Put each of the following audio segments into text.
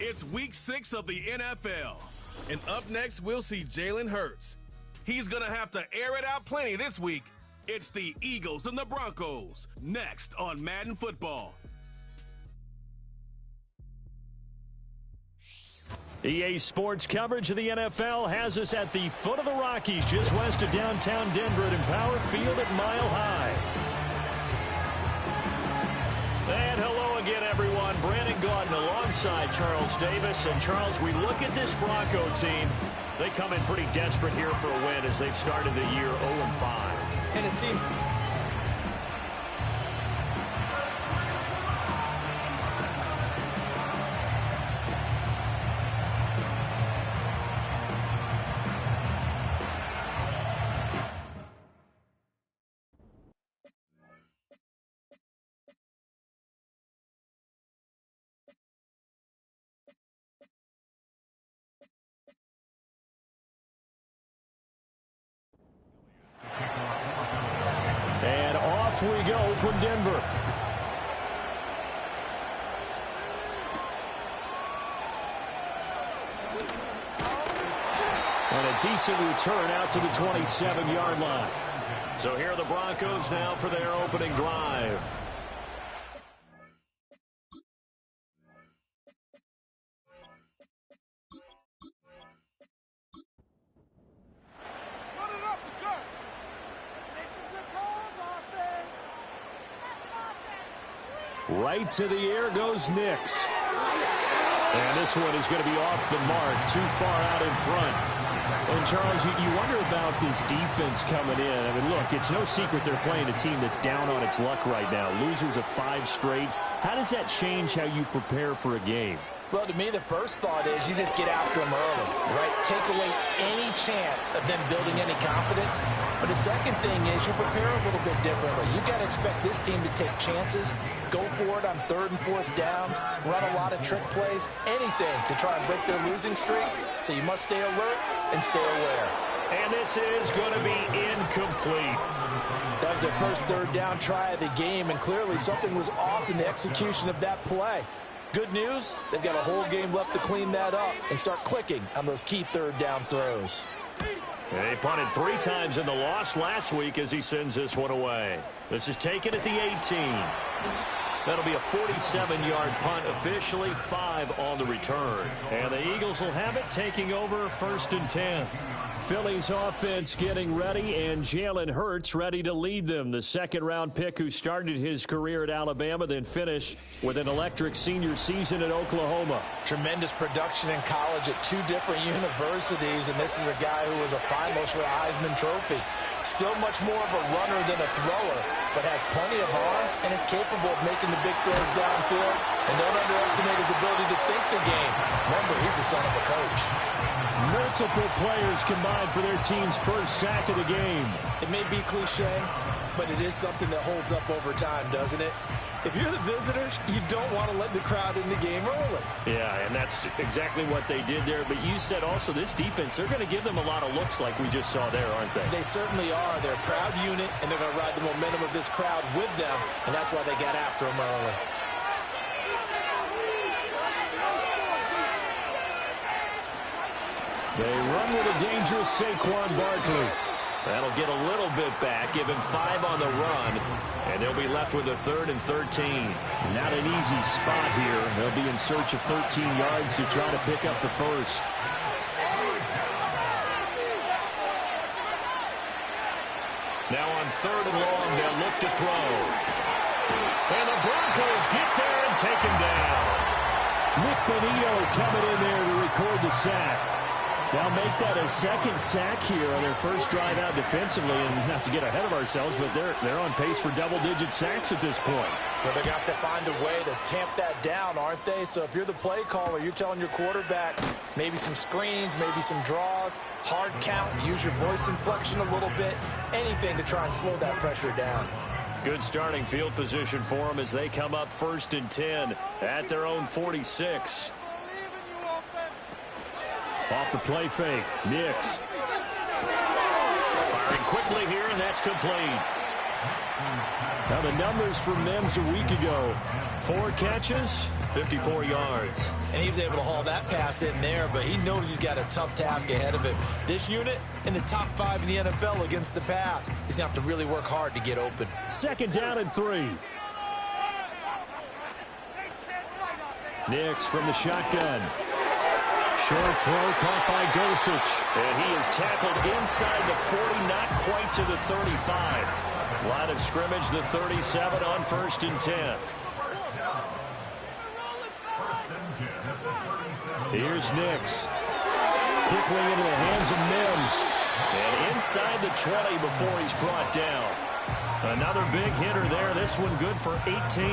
It's week 6 of the NFL. And up next, we'll see Jalen Hurts. He's going to have to air it out plenty this week. It's the Eagles and the Broncos. Next on Madden Football. EA Sports coverage of the NFL has us at the foot of the Rockies, just west of downtown Denver at Empower Field at Mile High. And hello again, everyone. Brandon Gaudin alongside Charles Davis. And, Charles, we look at this Bronco team. They come in pretty desperate here for a win as they've started the year 0-5. And it seems... And off we go from Denver. And a decent return out to the 27-yard line. So here are the Broncos now for their opening drive. Right to the air goes Nix. And this one is going to be off the mark, too far out in front. And, Charles, you wonder about this defense coming in. I mean, look, it's no secret they're playing a team that's down on its luck right now. Losers of 5 straight. How does that change how you prepare for a game? Well, to me, the first thought is you just get after them early, right? Take away any chance of them building any confidence. But the second thing is you prepare a little bit differently. You've got to expect this team to take chances, go for it on 3rd and 4th downs, run a lot of trick plays, anything to try and break their losing streak. So you must stay alert and stay aware. And this is going to be incomplete. That was their first 3rd down try of the game, and clearly something was off in the execution of that play. Good news, they've got a whole game left to clean that up and start clicking on those key 3rd down throws. They punted 3 times in the loss last week as he sends this one away. This is taken at the 18. That'll be a 47-yard punt, officially 5 on the return. And the Eagles will have it, taking over 1st and 10. Philly's offense getting ready, and Jalen Hurts ready to lead them. The 2nd-round pick who started his career at Alabama, then finished with an electric senior season at Oklahoma. Tremendous production in college at 2 different universities, and this is a guy who was a finalist for a Heisman Trophy. Still much more of a runner than a thrower, but has plenty of arm and is capable of making the big throws downfield. And don't underestimate his ability to think the game. Remember, he's the son of a coach. Multiple players combined for their team's first sack of the game. It may be cliche, but it is something that holds up over time, doesn't it? If you're the visitors, you don't want to let the crowd in the game early. Yeah, and that's exactly what they did there. But you said also this defense, they're going to give them a lot of looks like we just saw there, aren't they? They certainly are. They're a proud unit, and they're going to ride the momentum of this crowd with them, and that's why they got after them early. They run with a dangerous Saquon Barkley. That'll get a little bit back, give him 5 on the run, and they'll be left with a 3rd and 13. Not an easy spot here. They'll be in search of 13 yards to try to pick up the first. Now on 3rd and long, they'll look to throw. And the Broncos get there and take him down. Nick Bonito coming in there to record the sack. They'll make that a 2nd sack here on their first drive out defensively, and not to get ahead of ourselves, but they're on pace for double-digit sacks at this point. Well, they're going to have to find a way to tamp that down, aren't they? So if you're the play caller, you're telling your quarterback maybe some screens, maybe some draws, hard count, use your voice inflection a little bit, anything to try and slow that pressure down. Good starting field position for them as they come up 1st and 10 at their own 46. Off the play fake, Nix. Firing quickly here, and that's complete. Now the numbers for Mims a week ago. 4 catches, 54 yards. And he was able to haul that pass in there, but he knows he's got a tough task ahead of him. This unit in the top 5 in the NFL against the pass. He's going to have to really work hard to get open. 2nd down and 3. Nix from the shotgun. Short throw caught by Dulcich. And he is tackled inside the 40, not quite to the 35. Line of scrimmage, the 37 on 1st and 10. Here's Nix. Quickly into the hands of Mims. And inside the 20 before he's brought down. Another big hitter there. This one good for 18.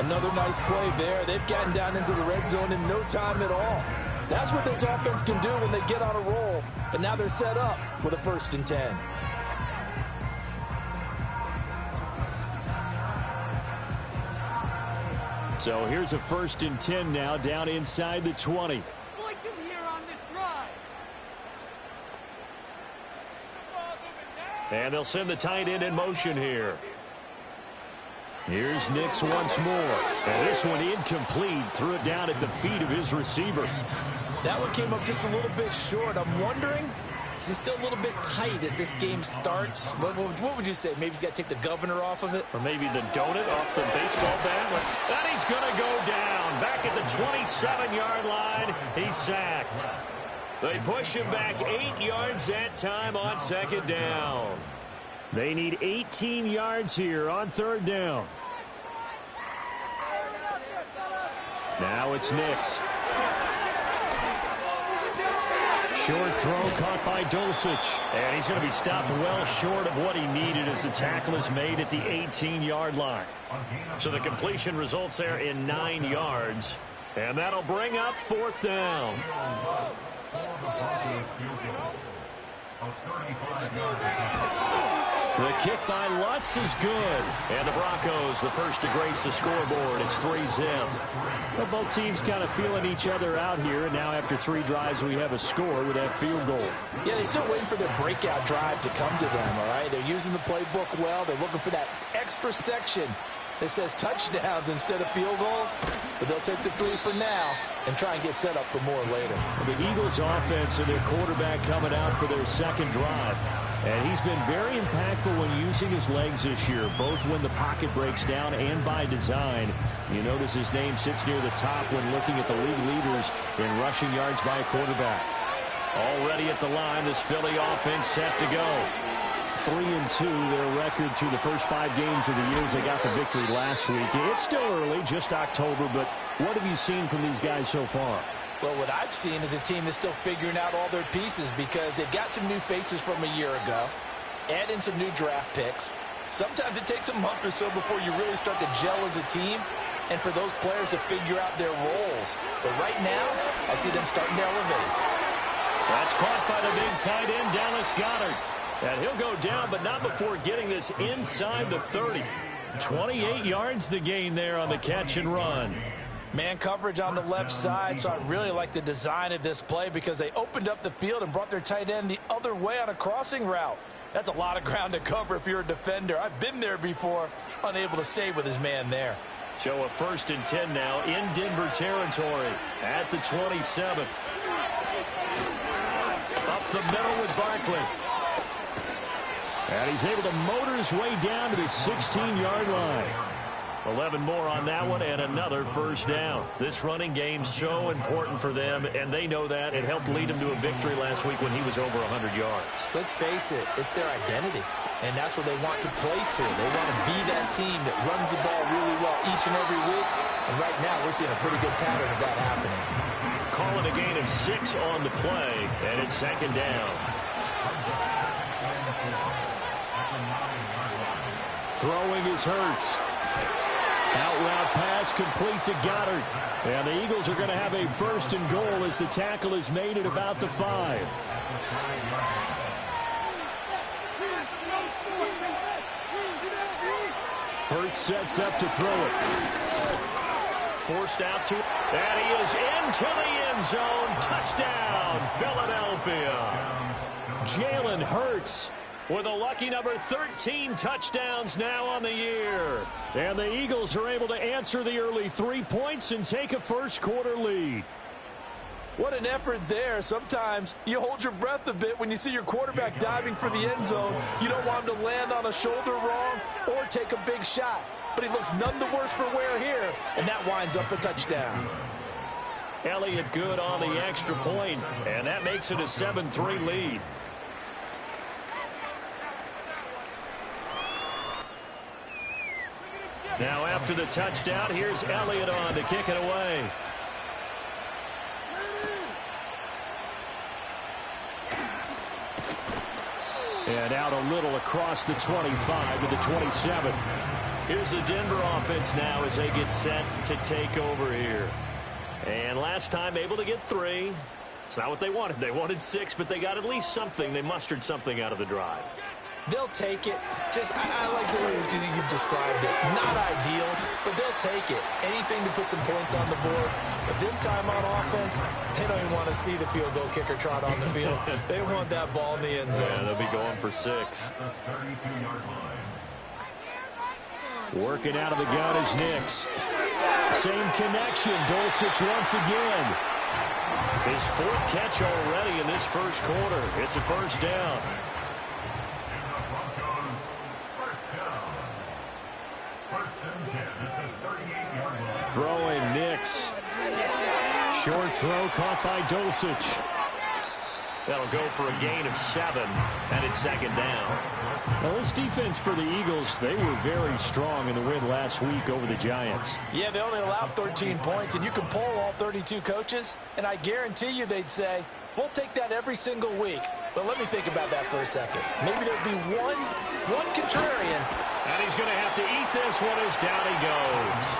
Another nice play there. They've gotten down into the red zone in no time at all. That's what this offense can do when they get on a roll. And now they're set up with a 1st and 10. So here's a 1st and 10 now down inside the 20. And they'll send the tight end in motion here. Here's Nix once more. And this one incomplete. Threw it down at the feet of his receiver. That one came up just a little bit short. I'm wondering, is he still a little bit tight as this game starts? What would you say? Maybe he's got to take the governor off of it? Or maybe the donut off the baseball bat. And he's going to go down. Back at the 27-yard line. He's sacked. They push him back 8 yards that time on 2nd down. They need 18 yards here on 3rd down. Now it's Nix. Short throw caught by Dulcich. And he's going to be stopped well short of what he needed as the tackle is made at the 18-yard line. So the completion results there in 9 yards. And that'll bring up 4th down. The kick by Lutz is good. And the Broncos, the first to grace the scoreboard. It's 3-0. Well, both teams kind of feeling each other out here. And now after 3 drives, we have a score with that field goal. Yeah, they're still waiting for their breakout drive to come to them, all right? They're using the playbook well. They're looking for that extra section that says touchdowns instead of field goals. But they'll take the 3 for now and try and get set up for more later. The Eagles offense and their quarterback coming out for their 2nd drive. And he's been very impactful when using his legs this year, both when the pocket breaks down and by design. You notice his name sits near the top when looking at the league leaders in rushing yards by a quarterback. Already at the line, this Philly offense set to go. 3-2, their record through the first 5 games of the year as they got the victory last week. It's still early, just October, but what have you seen from these guys so far? Well, what I've seen is a team that's still figuring out all their pieces because they've got some new faces from a year ago, add in some new draft picks. Sometimes it takes a month or so before you really start to gel as a team and for those players to figure out their roles. But right now, I see them starting to elevate. That's caught by the big tight end, Dallas Goedert. And he'll go down, but not before getting this inside the 30. 28 yards the gain there on the catch and run. Man coverage on the left side, so I really like the design of this play because they opened up the field and brought their tight end the other way on a crossing route. That's a lot of ground to cover if you're a defender. I've been there before, unable to stay with his man there. So a 1st and 10 now in Denver territory at the 27. Up the middle with Barkley. And he's able to motor his way down to the 16-yard line. 11 more on that one and another 1st down. This running game's so important for them, and they know that. It helped lead them to a victory last week when he was over 100 yards. Let's face it, it's their identity, and that's what they want to play to. They want to be that team that runs the ball really well each and every week, and right now we're seeing a pretty good pattern of that happening. Calling a gain of 6 on the play, and it's 2nd down. Throwing is Hurts. Out route pass complete to Goedert. And the Eagles are going to have a 1st and goal as the tackle is made at about the 5. Hurts sets up to throw it. Forced out to, and he is into the end zone. Touchdown, Philadelphia. Jalen Hurts with a lucky number 13 touchdowns now on the year. And the Eagles are able to answer the early 3 points and take a first-quarter lead. What an effort there. Sometimes you hold your breath a bit when you see your quarterback diving for the end zone. You don't want him to land on a shoulder wrong or take a big shot. But he looks none the worse for wear here, and that winds up a touchdown. Elliott good on the extra point, and that makes it a 7-3 lead. Now after the touchdown, here's Elliott on to kick it away. And out a little across the 25 to the 27. Here's the Denver offense now as they get set to take over here. And last time able to get 3. It's not what they wanted. They wanted 6, but they got at least something. They mustered something out of the drive. They'll take it. I like the way you've described it. Not ideal, but they'll take it. Anything to put some points on the board. But this time on offense, they don't even want to see the field goal kicker trot on the field. They want that ball in the end zone. Yeah, they'll be going for 6. Working out of the gun is Nix. Same connection. Dulcich once again. His 4th catch already in this first quarter. It's a first down. Throwing Nix. Short throw caught by Dulcich. That'll go for a gain of 7, and it's second down. Now this defense for the Eagles, they were very strong in the win last week over the Giants. Yeah, they only allowed 13 points, and you can poll all 32 coaches, and I guarantee you they'd say, we'll take that every single week. But let me think about that for a second. Maybe there'd be one contrarian. And he's going to have to eat this one as down he goes.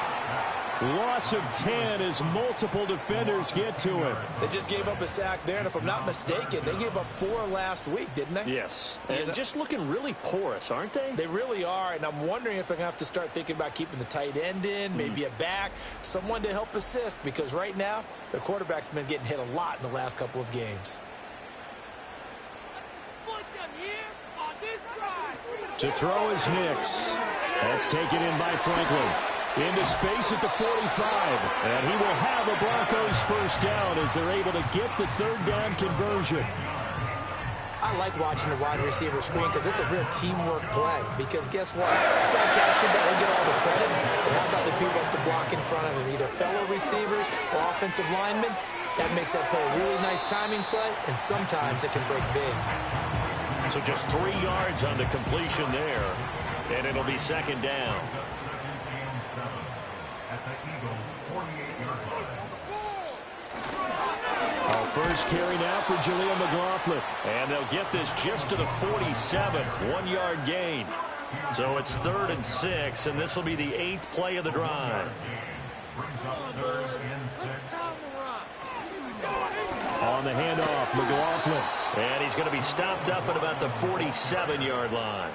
Loss of 10 as multiple defenders get to him. They just gave up a sack there, and if I'm not mistaken, they gave up 4 last week, didn't they? Yes. And just looking really porous, aren't they? They really are, and I'm wondering if they're going to have to start thinking about keeping the tight end in, maybe a back, someone to help assist, because right now, their quarterback's been getting hit a lot in the last couple of games. To throw is Nix. That's taken in by Franklin. Into space at the 45. And he will have a Broncos first down as they're able to get the 3rd down conversion. I like watching the wide receiver screen because it's a real teamwork play. Because guess what? The guy catching the ball, he'll get all the credit. But how about the people up to block in front of him? Either fellow receivers or offensive linemen. That makes that play a really nice timing play. And sometimes it can break big. So just 3 yards on the completion there. And it'll be second down. Our first carry now for Jaleel McLaughlin. And they'll get this just to the 47. 1-yard gain. So it's 3rd and 6, and this will be the 8th play of the drive. On the handoff, McLaughlin. And he's going to be stopped up at about the 47-yard line.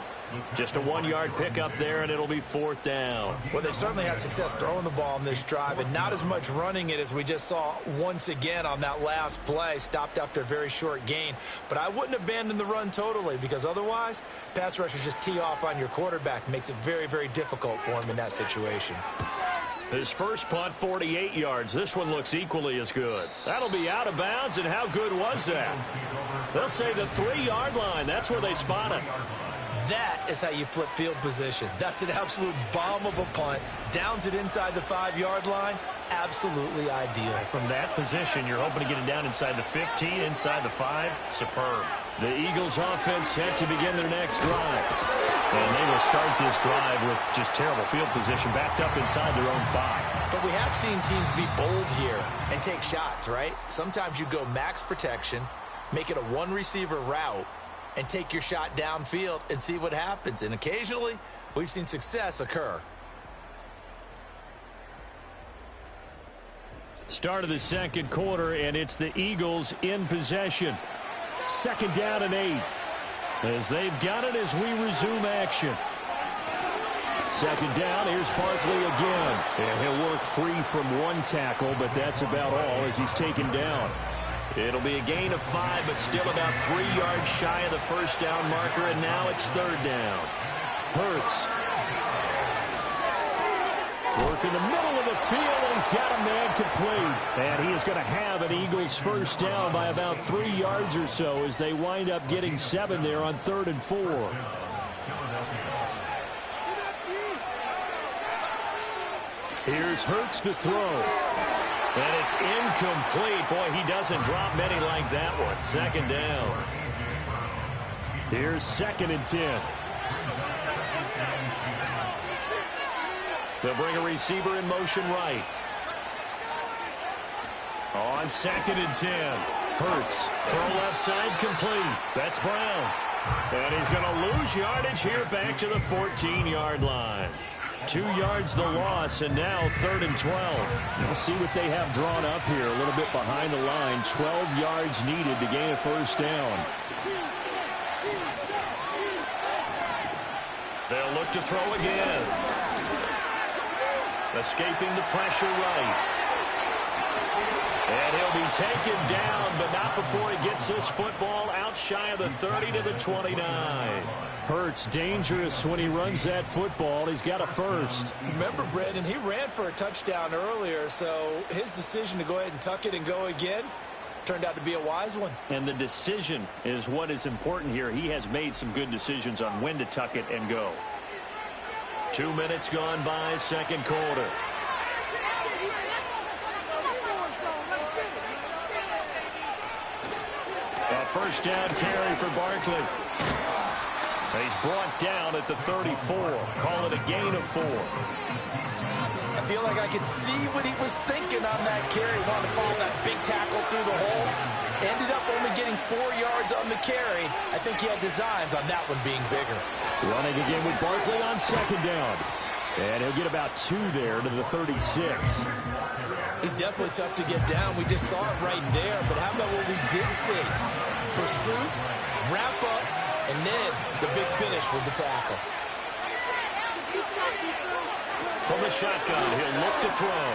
Just a 1-yard pickup there, and it'll be 4th down. Well, they certainly had success throwing the ball in this drive, and not as much running it as we just saw once again on that last play. Stopped after a very short gain. But I wouldn't abandon the run totally, because otherwise, pass rushers just tee off on your quarterback. Makes it very, very difficult for him in that situation. His first punt, 48 yards. This one looks equally as good. That'll be out of bounds, and how good was that? They'll say the 3-yard line. That's where they spot it. That is how you flip field position. That's an absolute bomb of a punt. Downs it inside the 5-yard line. Absolutely ideal. From that position, you're hoping to get it down inside the 15, inside the 5. Superb. The Eagles offense set to begin their next drive. And they will start this drive with just terrible field position, backed up inside their own 5. But we have seen teams be bold here and take shots, right? Sometimes you go max protection, make it a 1-receiver route, and take your shot downfield and see what happens. And occasionally, we've seen success occur. Start of the second quarter, and it's the Eagles in possession. 2nd down and 8. As they've got it as we resume action. 2nd down, here's Barkley again. And he'll work free from 1 tackle, but that's about all as he's taken down. It'll be a gain of 5, but still about 3 yards shy of the first down marker, and now it's 3rd down. Hurts. Work in the middle of the field, and he's got a man complete. And he is going to have an Eagles first down by about 3 yards or so as they wind up getting 7 there on 3rd and 4. Here's Hurts to throw. And it's incomplete. Boy, he doesn't drop many like that one. 2nd down. Here's 2nd and 10. They'll bring a receiver in motion right. On 2nd and 10. Hurts. Throw left side complete. That's Brown. And he's going to lose yardage here back to the 14-yard line. 2 yards the loss, and now 3rd and 12. We'll see what they have drawn up here. A little bit behind the line. 12 yards needed to gain a first down. They'll look to throw again. Escaping the pressure right. And he'll be taken down, but not before he gets this football out shy of the 30 to the 29. Hurts dangerous when he runs that football. He's got a first. Remember, Brandon, he ran for a touchdown earlier, so his decision to go ahead and tuck it and go again turned out to be a wise one. And the decision is what is important here. He has made some good decisions on when to tuck it and go. 2 minutes gone by, 2nd quarter. A first down carry for Barkley. He's brought down at the 34. Call it a gain of 4. I feel like I could see what he was thinking on that carry. Wanted to follow that big tackle through the hole. Ended up only getting 4 yards on the carry. I think he had designs on that one being bigger. Running again with Barkley on 2nd down. And he'll get about 2 there to the 36. He's definitely tough to get down. We just saw it right there. But how about what we did see? Pursuit, wrap up, and then the big finish with the tackle. From the shotgun, he'll look to throw.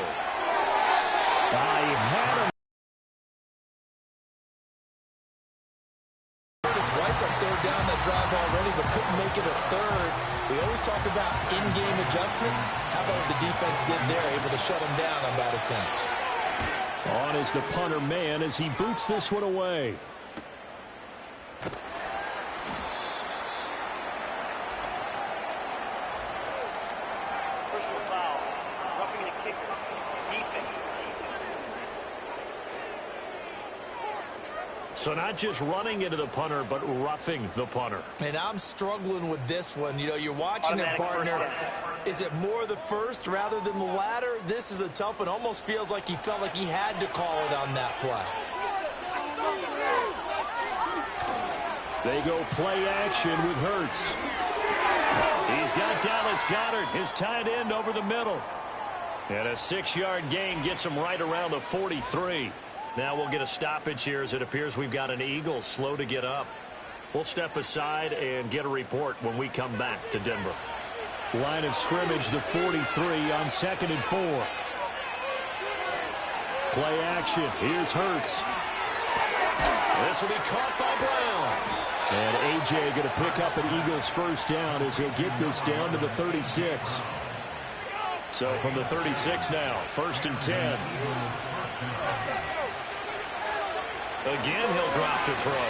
He had him. Twice on 3rd down that drive already, but couldn't make it a 3rd. We always talk about in-game adjustments. How about what the defense did there, able to shut him down on that attempt. On is the punter man as he boots this one away. Personal foul. Roughing the kicker. Defense. So not just running into the punter, but roughing the punter. And I'm struggling with this one. You know, you're watching it, partner. Is it more the first rather than the latter? This is a tough one. Almost feels like he felt like he had to call it on that play. They go play action with Hurts. He's got Dallas Goedert, his tight end, over the middle. And a 6-yard gain gets him right around the 43. Now we'll get a stoppage here as it appears we've got an Eagle slow to get up. We'll step aside and get a report when we come back to Denver. Line of scrimmage, the 43 on 2nd and 4. Play action. Here's Hurts. This will be caught by Brown. And A.J. going to pick up an Eagles first down as he'll get this down to the 36. So from the 36 now, 1st and 10. Again, he'll drop to throw.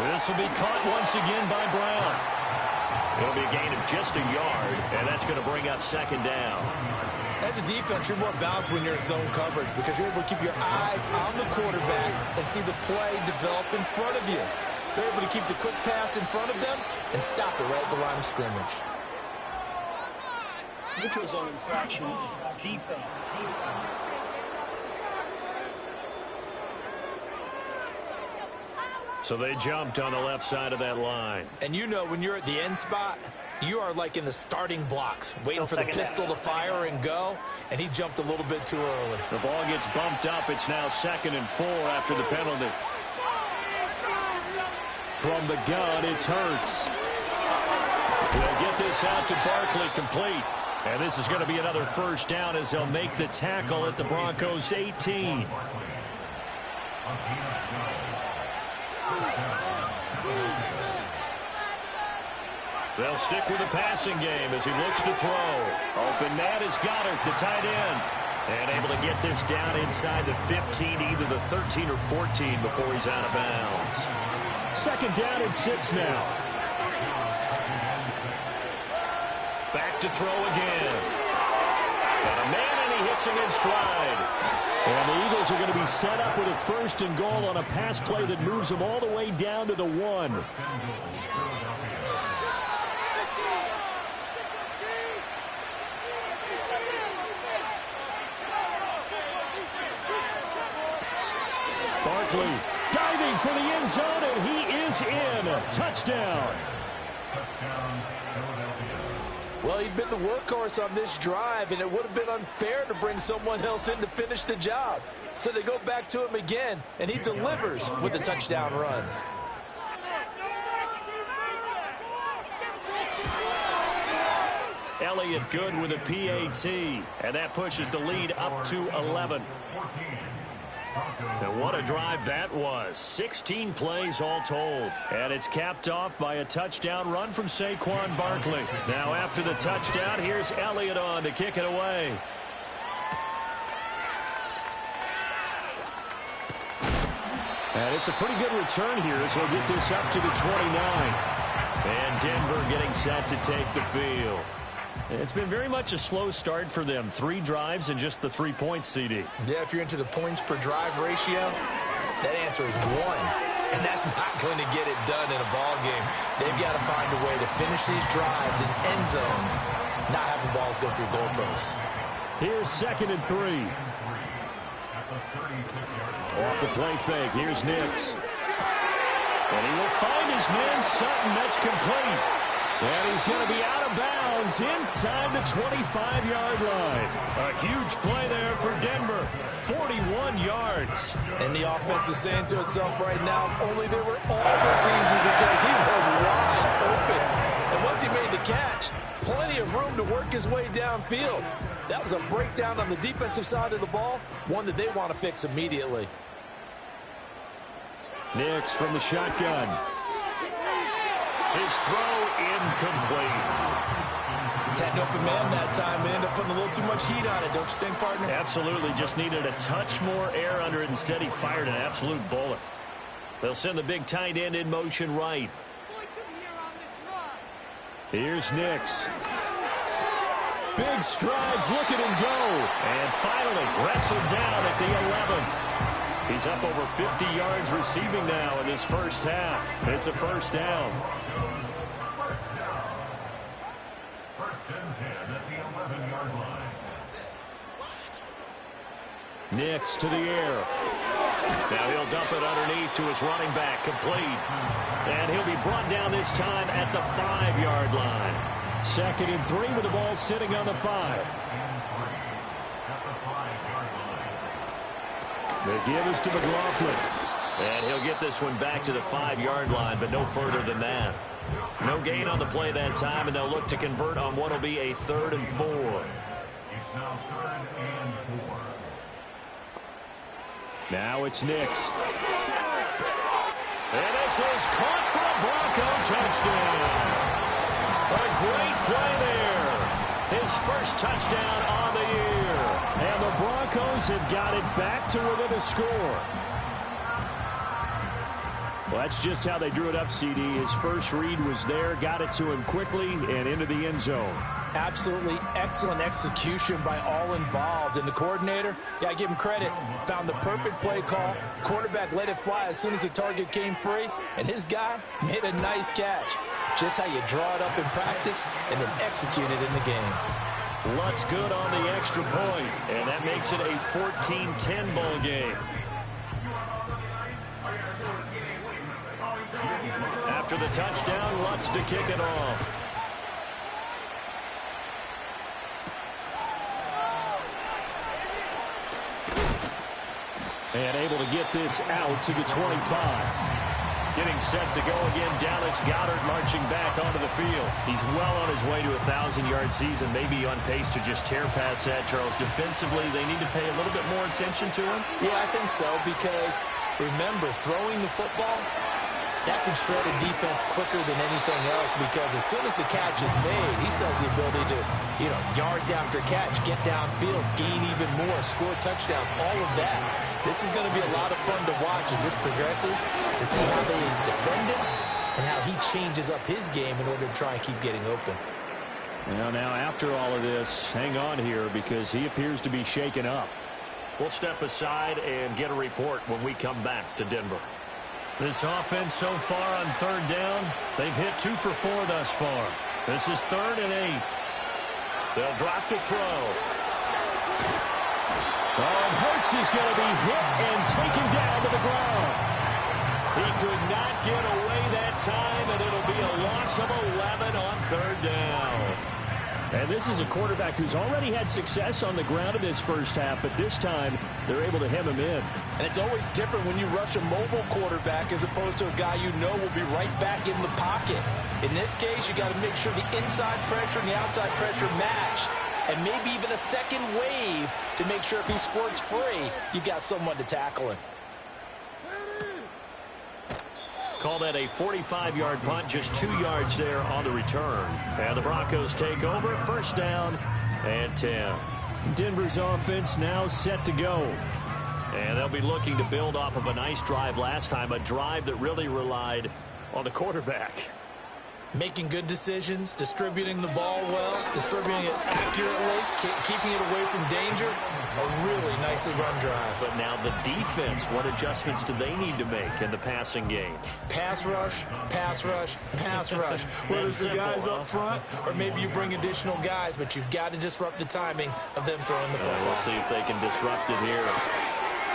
This will be caught once again by Brown. It'll be a gain of just a yard, and that's going to bring up 2nd down. As a defense, you're more balanced when you're in zone coverage because you're able to keep your eyes on the quarterback and see the play develop in front of you. You're able to keep the quick pass in front of them and stop it right at the line of scrimmage. Neutral zone infraction. Defense. So they jumped on the left side of that line. And you know when you're at the end spot, you are like in the starting blocks, waiting for the pistol to fire and go, and he jumped a little bit too early. The ball gets bumped up. It's now 2nd and 4 after the penalty. From the gun, it's Hurts. They'll get this out to Barkley, complete. And this is going to be another first down as they'll make the tackle at the Broncos' 18. They'll stick with the passing game as he looks to throw. Open man is Goddard, the tight end. And able to get this down inside the 15, either the 13 or 14 before he's out of bounds. Second down and 6 now. Back to throw again. Got a man, and he hits him in stride. And the Eagles are going to be set up with a 1st and goal on a pass play that moves them all the way down to the 1. Barkley diving for the end zone, and he is in. Touchdown. Well, he'd been the workhorse on this drive, and it would have been unfair to bring someone else in to finish the job. So they go back to him again, and he delivers with a touchdown run. Elliott good with a PAT, and that pushes the lead up to 11. And what a drive that was. 16 plays all told. And it's capped off by a touchdown run from Saquon Barkley. Now after the touchdown, here's Elliott on to kick it away. And it's a pretty good return here as he'll get this up to the 29. And Denver getting set to take the field. It's been very much a slow start for them. 3 drives and just the 3 points, CD. Yeah, if you're into the points per drive ratio, that answer is 1. And that's not going to get it done in a ball game. They've got to find a way to finish these drives in end zones, not having balls go through goalposts. Here's 2nd and 3. Off the play fake, here's Nix. And he will find his man Sutton. That's complete. And he's going to be out of bounds inside the 25-yard line. A huge play there for Denver. 41 yards. And the offense is saying to itself right now, only they were all this easy because he was wide open. And once he made the catch, plenty of room to work his way downfield. That was a breakdown on the defensive side of the ball, one that they want to fix immediately. Nix from the shotgun. His throw incomplete. Had an open man that time and ended up putting a little too much heat on it, don't you think, partner? Absolutely. Just needed a touch more air under it. Instead, he fired an absolute bullet. They'll send the big tight end in motion right. Here's Nix. Big strides, look at him go. And finally wrestled down at the 11. He's up over 50 yards receiving now in this first half. It's a 1st down. Nix to the air. Now he'll dump it underneath to his running back, complete. And he'll be brought down this time at the 5-yard line. 2nd and 3 with the ball sitting on the 5. The give is to McLaughlin. And he'll get this one back to the 5-yard line, but no further than that. No gain on the play that time, and they'll look to convert on what will be a 3rd and 4. It's now 3rd and 4. Now it's Nix. And this is caught for a Bronco touchdown. A great play there. His first touchdown on the year. And the Broncos have got it back to within a score. Well, that's just how they drew it up, CD. His first read was there, got it to him quickly, and into the end zone. Absolutely excellent execution by all involved. And the coordinator, got to give him credit, found the perfect play call. Quarterback let it fly as soon as the target came free. And his guy made a nice catch. Just how you draw it up in practice and then execute it in the game. Lutz good on the extra point, and that makes it a 14-10 ball game. After the touchdown, Lutz to kick it off. And able to get this out to the 25. Getting set to go again, Dallas Goedert marching back onto the field. He's well on his way to a 1,000-yard season, maybe on pace to just tear past that, Charles. Defensively, they need to pay a little bit more attention to him? Yeah, I think so, because remember, throwing the football, that can shred a defense quicker than anything else because as soon as the catch is made, he still has the ability to, yards after catch, get downfield, gain even more, score touchdowns, all of that. This is going to be a lot of fun to watch as this progresses, to see how they defend it and how he changes up his game in order to try and keep getting open. Now after all of this, hang on here because he appears to be shaken up. We'll step aside and get a report when we come back to Denver. This offense so far on third down, they've hit 2 for 4 thus far. This is 3rd and 8. They'll drop to throw. And Hurts is going to be hit and taken down to the ground. He could not get away that time, and it'll be a loss of 11 on 3rd down. And this is a quarterback who's already had success on the ground in this first half, but this time they're able to hem him in. And it's always different when you rush a mobile quarterback as opposed to a guy you know will be right back in the pocket. In this case, you got to make sure the inside pressure and the outside pressure match, and maybe even a second wave to make sure if he squirts free, you got someone to tackle him. Call that a 45-yard punt, just 2 yards there on the return. And the Broncos take over, 1st down and 10. Denver's offense now set to go. And they'll be looking to build off of a nice drive last time, a drive that really relied on the quarterback. Making good decisions, distributing the ball well, distributing it accurately, keeping it away from danger. A really nicely run drive. But now the defense, what adjustments do they need to make in the passing game? Pass rush, pass rush, pass rush. Whether it's the guys up front or maybe you bring additional guys, but you've got to disrupt the timing of them throwing the football. We'll see if they can disrupt it here.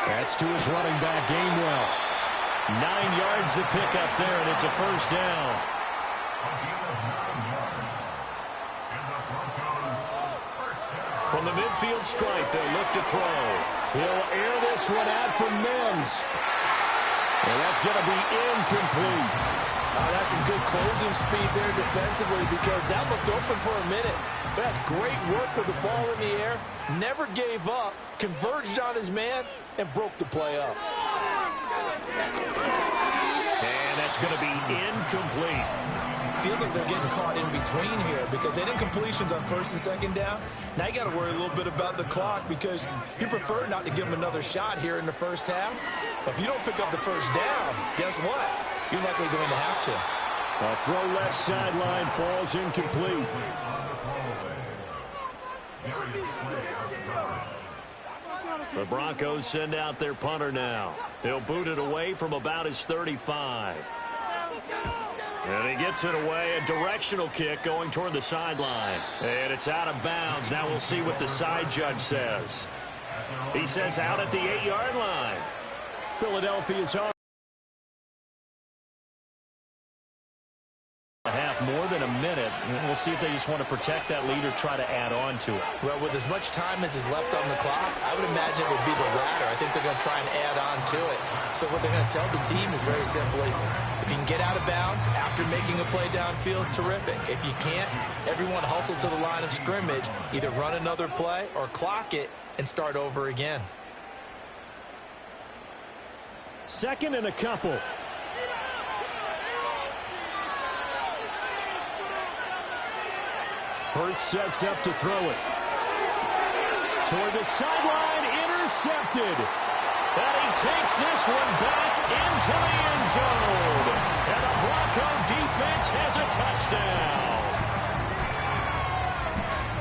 That's to his running back, Gainwell. 9 yards to pick up there, and it's a 1st down. From the midfield stripe, they'll look to throw. He'll air this one out for Mims. And that's going to be incomplete. That's some good closing speed there defensively because that looked open for a minute. But that's great work with the ball in the air. Never gave up, converged on his man, and broke the play up. And that's going to be incomplete. Feels like they're getting caught in between here because they didn't completions on 1st and 2nd down. Now you got to worry a little bit about the clock because you prefer not to give them another shot here in the first half. But if you don't pick up the 1st down, guess what? You're likely going to have to. A throw left sideline falls incomplete. The Broncos send out their punter now. He'll boot it away from about his 35. And he gets it away, a directional kick going toward the sideline. And it's out of bounds. Now we'll see what the side judge says. He says out at the 8-yard line. Philadelphia's on. More than a minute. We'll see if they just want to protect that lead or try to add on to it. Well, with as much time as is left on the clock, I would imagine it would be the latter. I think they're going to try and add on to it. So what they're going to tell the team is very simply, if you can get out of bounds after making a play downfield, terrific. If you can't, everyone hustle to the line of scrimmage, either run another play or clock it and start over again. 2nd and a couple. Hurts sets up to throw it. Toward the sideline, intercepted. And he takes this one back into the end zone. And the Bronco defense has a touchdown.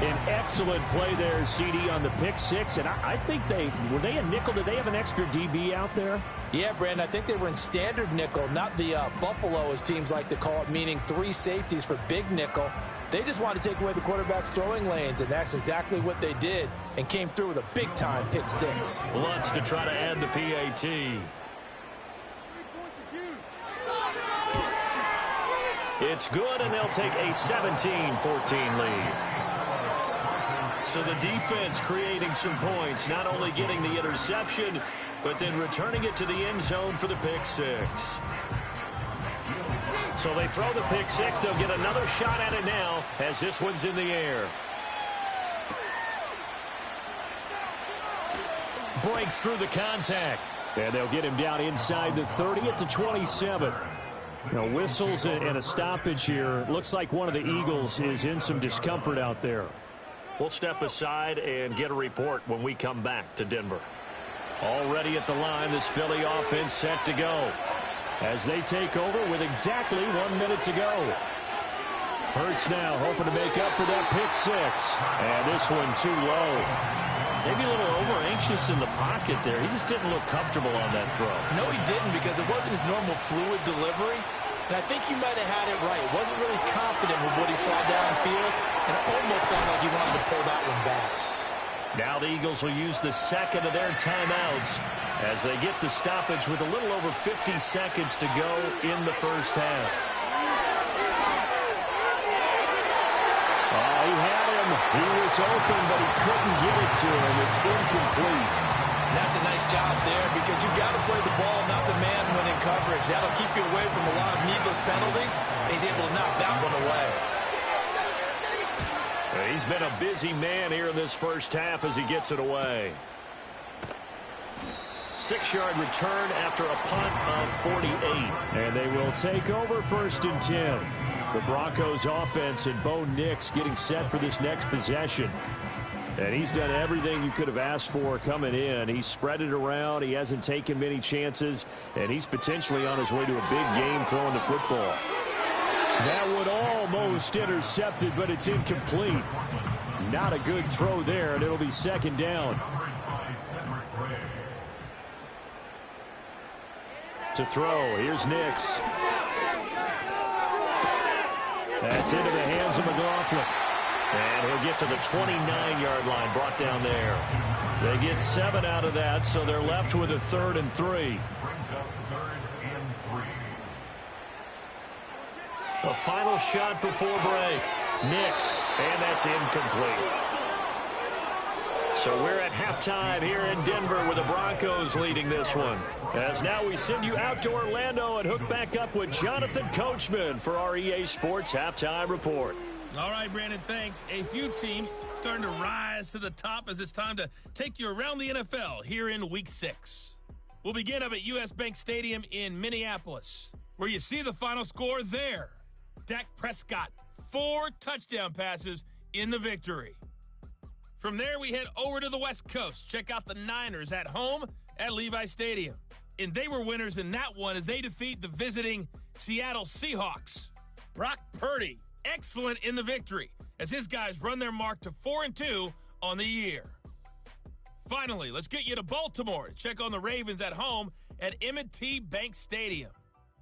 An excellent play there, CD, on the pick 6. And I think were they a nickel? Did they have an extra DB out there? Yeah, Brandon, I think they were in standard nickel, not the Buffalo, as teams like to call it, meaning 3 safeties for big nickel. They just wanted to take away the quarterback's throwing lanes, and that's exactly what they did, and came through with a big-time pick 6. Lutz to try to add the PAT. It's good, and they'll take a 17-14 lead. So the defense creating some points, not only getting the interception, but then returning it to the end zone for the pick 6. So they throw the pick 6. They'll get another shot at it now as this one's in the air. Breaks through the contact. And they'll get him down inside the 30 at the 27. Now, whistles and a stoppage here. Looks like one of the Eagles is in some discomfort out there. We'll step aside and get a report when we come back to Denver. Already at the line, this Philly offense set to go as they take over with exactly 1 minute to go. Hurts now hoping to make up for that pick six. And this one too low. Maybe a little over-anxious in the pocket there. He just didn't look comfortable on that throw. No, he didn't, because it wasn't his normal fluid delivery. And I think you might have had it right. Wasn't really confident with what he saw downfield, and it almost felt like he wanted to pull that one back. Now the Eagles will use the second of their timeouts as they get the stoppage with a little over 50 seconds to go in the first half. Oh, he had him. He was open, but he couldn't get it to him. It's incomplete. That's a nice job there, because you've got to play the ball, not the man when in coverage. That'll keep you away from a lot of needless penalties, and he's able to knock that one away. He's been a busy man here in this first half as he gets it away. 6-yard return after a punt of 48. And they will take over 1st and 10. The Broncos offense and Bo Nix getting set for this next possession. And he's done everything you could have asked for coming in. He's spread it around. He hasn't taken many chances. And he's potentially on his way to a big game throwing the football. That would almost intercepted, but it's incomplete. Not a good throw there, and it'll be 2nd down. To throw, here's Nix. That's into the hands of McLaughlin. And he'll get to the 29-yard line, brought down there. They get 7 out of that, so they're left with a 3rd and 3. A final shot before break. Nix, and that's incomplete. So we're at halftime here in Denver with the Broncos leading this one. As now we send you out to Orlando and hook back up with Jonathan Coachman for our EA Sports Halftime Report. All right, Brandon, thanks. A few teams starting to rise to the top as it's time to take you around the NFL here in Week 6. We'll begin up at U.S. Bank Stadium in Minneapolis, where you see the final score there. Dak Prescott, 4 touchdown passes in the victory. From there, we head over to the West Coast. Check out the Niners at home at Levi Stadium. And they were winners in that one as they defeat the visiting Seattle Seahawks. Brock Purdy, excellent in the victory as his guys run their mark to 4-2 on the year. Finally, let's get you to Baltimore to check on the Ravens at home at M&T Bank Stadium.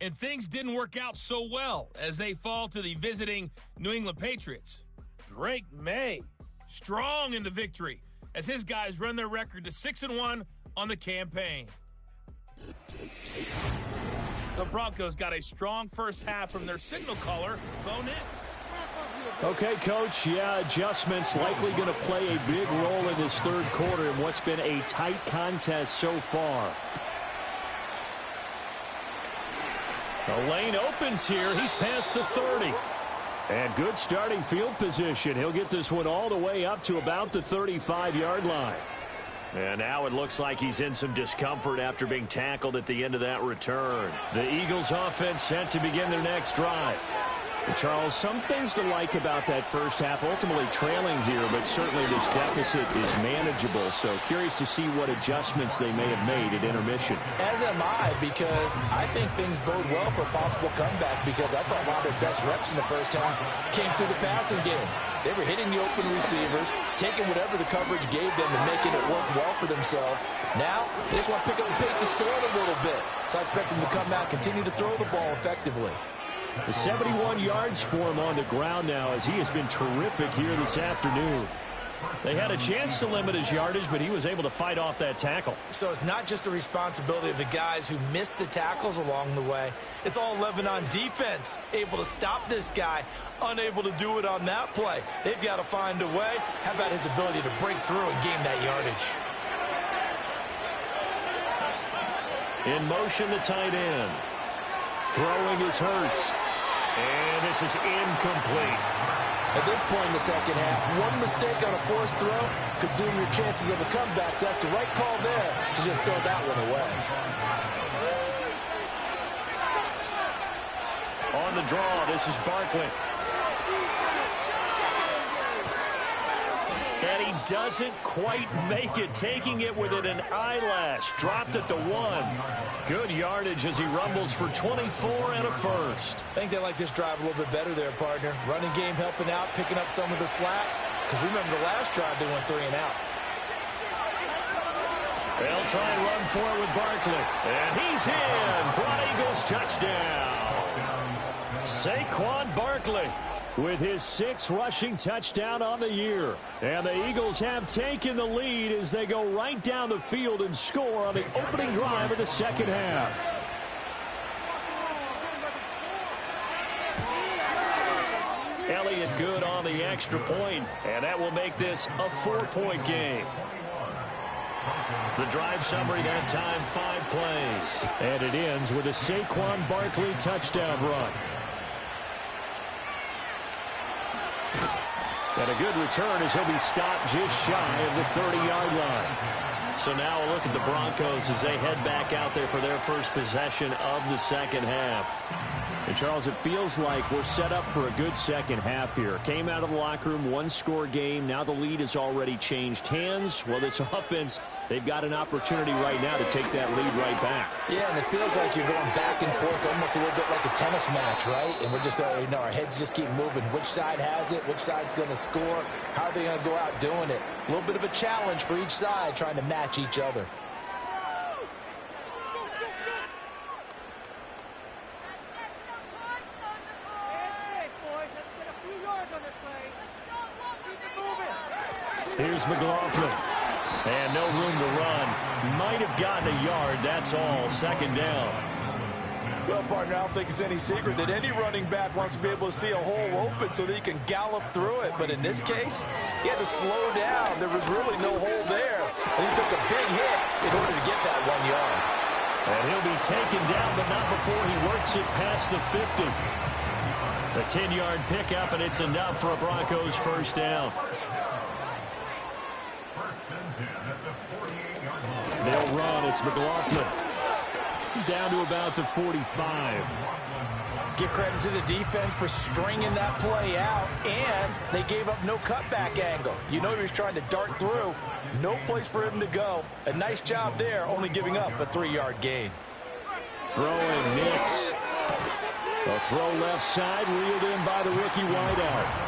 And things didn't work out so well as they fall to the visiting New England Patriots. Drake May, strong in the victory as his guys run their record to 6-1 on the campaign. The Broncos got a strong first half from their signal caller, Bo Nix. Okay, Coach, adjustments likely going to play a big role in this 3rd quarter in what's been a tight contest so far. The lane opens here. He's past the 30. And good starting field position. He'll get this one all the way up to about the 35-yard line. And now it looks like he's in some discomfort after being tackled at the end of that return. The Eagles offense set to begin their next drive. Charles, some things to like about that first half, ultimately trailing here, but certainly this deficit is manageable. So curious to see what adjustments they may have made at intermission. As am I, because I think things bode well for a possible comeback, because I thought a lot of their best reps in the first half came through the passing game. They were hitting the open receivers, taking whatever the coverage gave them and making it work well for themselves. Now, they just want to pick up the pace of scoring a little bit. So I expect them to come out, continue to throw the ball effectively. The 71 yards for him on the ground now as he has been terrific here this afternoon. They had a chance to limit his yardage, but he was able to fight off that tackle. So it's not just the responsibility of the guys who missed the tackles along the way. It's all 11 on defense, able to stop this guy, unable to do it on that play. They've got to find a way. How about his ability to break through and gain that yardage? In motion, the tight end. Throwing is Hurts. And this is incomplete. At this point in the second half, one mistake on a forced throw could doom your chances of a comeback, so that's the right call there to just throw that one away. On the draw, this is Barkley. And he doesn't quite make it, taking it within an eyelash. Dropped at the 1. Good yardage as he rumbles for 24 and a first. I think they like this drive a little bit better there, partner. Running game helping out, picking up some of the slack. Because remember the last drive, they went 3 and out. They'll try and run for it with Barkley. And he's in for an Eagles touchdown. Saquon Barkley with his 6th rushing touchdown on the year. And the Eagles have taken the lead as they go right down the field and score on the opening drive of the second half. Elliott good on the extra point, and that will make this a 4-point game. The drive summary that time, 5 plays. And it ends with a Saquon Barkley touchdown run. And a good return as he'll be stopped just shy of the 30-yard line. So now a look at the Broncos as they head back out there for their first possession of the second half. And Charles, it feels like we're set up for a good second half here. Came out of the locker room, 1-score game. Now the lead has already changed hands. Well, this offense, they've got an opportunity right now to take that lead right back. Yeah, and it feels like you're going back and forth almost a little bit like a tennis match, right? And we're just, our heads just keep moving. Which side has it? Which side's going to score? How are they going to go out doing it? A little bit of a challenge for each side trying to match each other. Here's McLaughlin. And no room to run. Might have gotten a yard. That's all. Second down. Well, partner, I don't think it's any secret that any running back wants to be able to see a hole open so that he can gallop through it. But in this case, he had to slow down. There was really no hole there. And he took a big hit in order to get that 1 yard. And he'll be taken down, but not before he works it past the 50. A 10-yard pickup, and it's enough for a Broncos first down. They'll run. It's McLaughlin. Down to about the 45. Give credit to the defense for stringing that play out, and they gave up no cutback angle. You know he was trying to dart through. No place for him to go. A nice job there, only giving up a 3-yard gain. Throwing Nix. A throw left side, reeled in by the rookie wideout.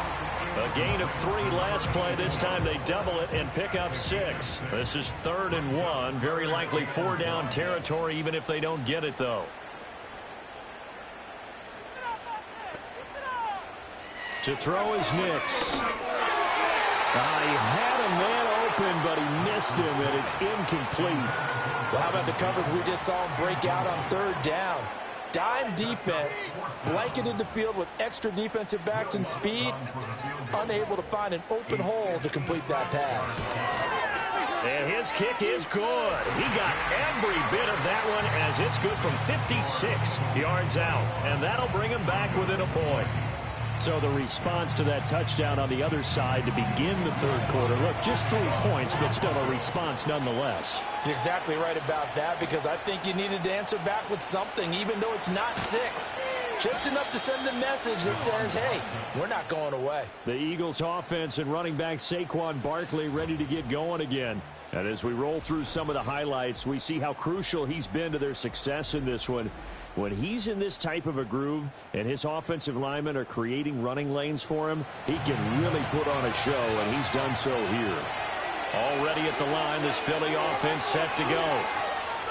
A gain of 3 last play. This time they double it and pick up 6. This is 3rd and 1. Very likely 4-down territory, even if they don't get it, though. To throw is Nix. He had a man open, but he missed him, and it's incomplete. Well, how about the coverage we just saw him break out on 3rd down? Dime defense, blanketed the field with extra defensive backs and speed, unable to find an open hole to complete that pass. And his kick is good. He got every bit of that one as it's good from 56 yards out. And that'll bring him back within a point. So the response to that touchdown on the other side to begin the 3rd quarter. Look, just 3 points, but still a response nonetheless. You're exactly right about that, because I think you needed to answer back with something, even though it's not 6. Just enough to send the message that says, hey, we're not going away. The Eagles offense and running back Saquon Barkley ready to get going again. And as we roll through some of the highlights, we see how crucial he's been to their success in this one. When he's in this type of a groove and his offensive linemen are creating running lanes for him, he can really put on a show, and he's done so here. Already at the line, this Philly offense set to go.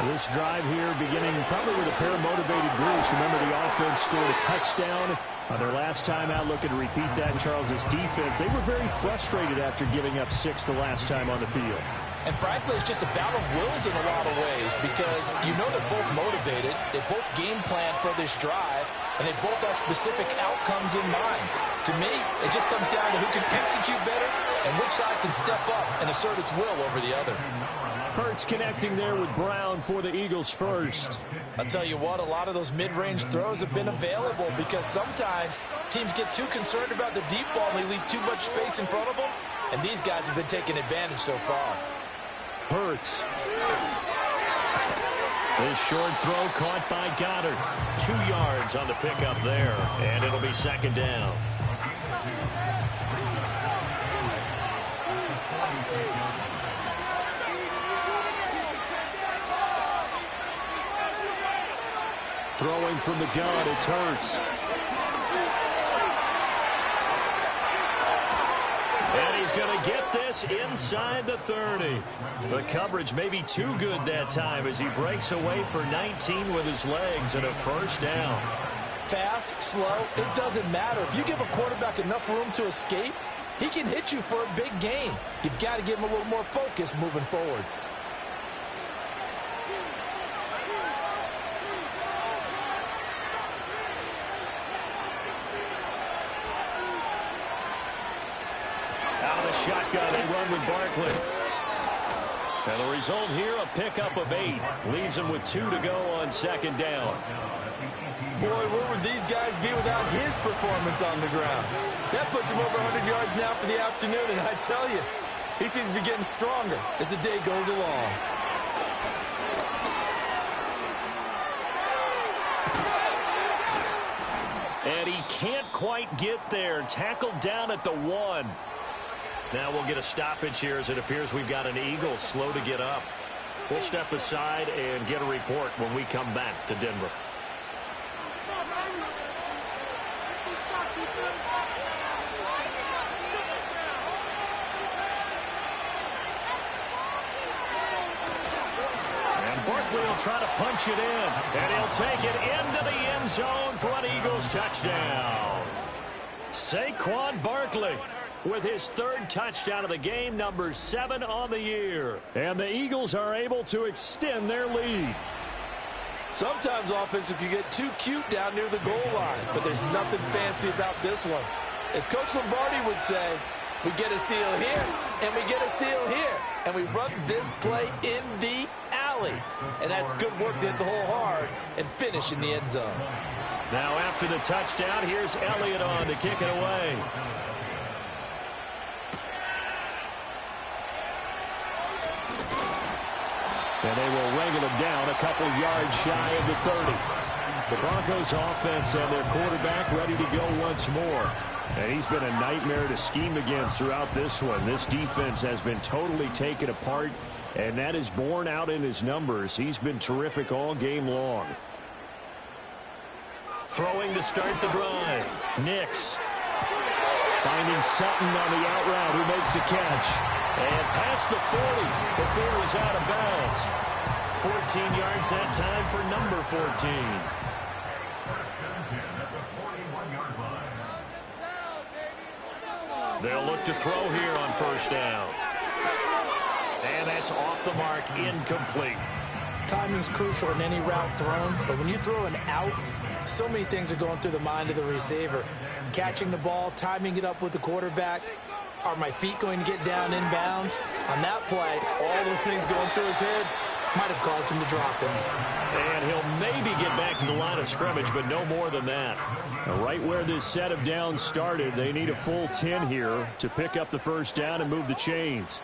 This drive here beginning probably with a pair of motivated groups. Remember, the offense scored a touchdown on their last time out. Looking to repeat that in Charles's defense. They were very frustrated after giving up 6 the last time on the field. And frankly, it's just a battle of wills in a lot of ways, because you know they're both motivated, they both game plan for this drive, and they both have specific outcomes in mind. To me, it just comes down to who can execute better and which side can step up and assert its will over the other. Hurts connecting there with Brown for the Eagles first. I'll tell you what, a lot of those mid-range throws have been available because sometimes teams get too concerned about the deep ball and they leave too much space in front of them, and these guys have been taking advantage so far. Hurts. This short throw caught by Goddard. 2 yards on the pickup there, and it'll be second down. Throwing from the gun, it's Hurts. And he's going to get this inside the 30. The coverage may be too good that time as he breaks away for 19 with his legs and a first down. Fast, slow, it doesn't matter. If you give a quarterback enough room to escape, he can hit you for a big gain. You've got to give him a little more focus moving forward. Shotgun, they run with Barkley. And the result here, a pickup of 8. Leaves him with 2 to go on second down. Boy, where would these guys be without his performance on the ground? That puts him over 100 yards now for the afternoon, and I tell you, he seems to be getting stronger as the day goes along. And he can't quite get there. Tackled down at the 1. Now we'll get a stoppage here as it appears we've got an Eagle slow to get up. We'll step aside and get a report when we come back to Denver. And Barkley will try to punch it in. And he'll take it into the end zone for an Eagles touchdown. Saquon Barkley with his 3rd touchdown of the game, number 7 on the year. And the Eagles are able to extend their lead. Sometimes offenses can get too cute down near the goal line, but there's nothing fancy about this one. As Coach Lombardi would say, we get a seal here, and we get a seal here, and we run this play in the alley. And that's good work to hit the hole hard and finish in the end zone. Now after the touchdown, here's Elliott on to kick it away. And they will wrangle him down a couple yards shy of the 30. The Broncos offense and their quarterback ready to go once more. And he's been a nightmare to scheme against throughout this one. This defense has been totally taken apart, and that is borne out in his numbers. He's been terrific all game long. Throwing to start the drive. Nix finding Sutton on the out route, who makes the catch. And past the 40 before he's out of bounds. 14 yards that time for number 14. They'll look to throw here on first down. And that's off the mark, incomplete. Timing's crucial in any route thrown, but when you throw an out, so many things are going through the mind of the receiver. Catching the ball, timing it up with the quarterback. Are my feet going to get down inbounds? On that play, all those things going through his head might have caused him to drop him. And he'll maybe get back to the line of scrimmage, but no more than that. Right where this set of downs started, they need a full 10 here to pick up the first down and move the chains.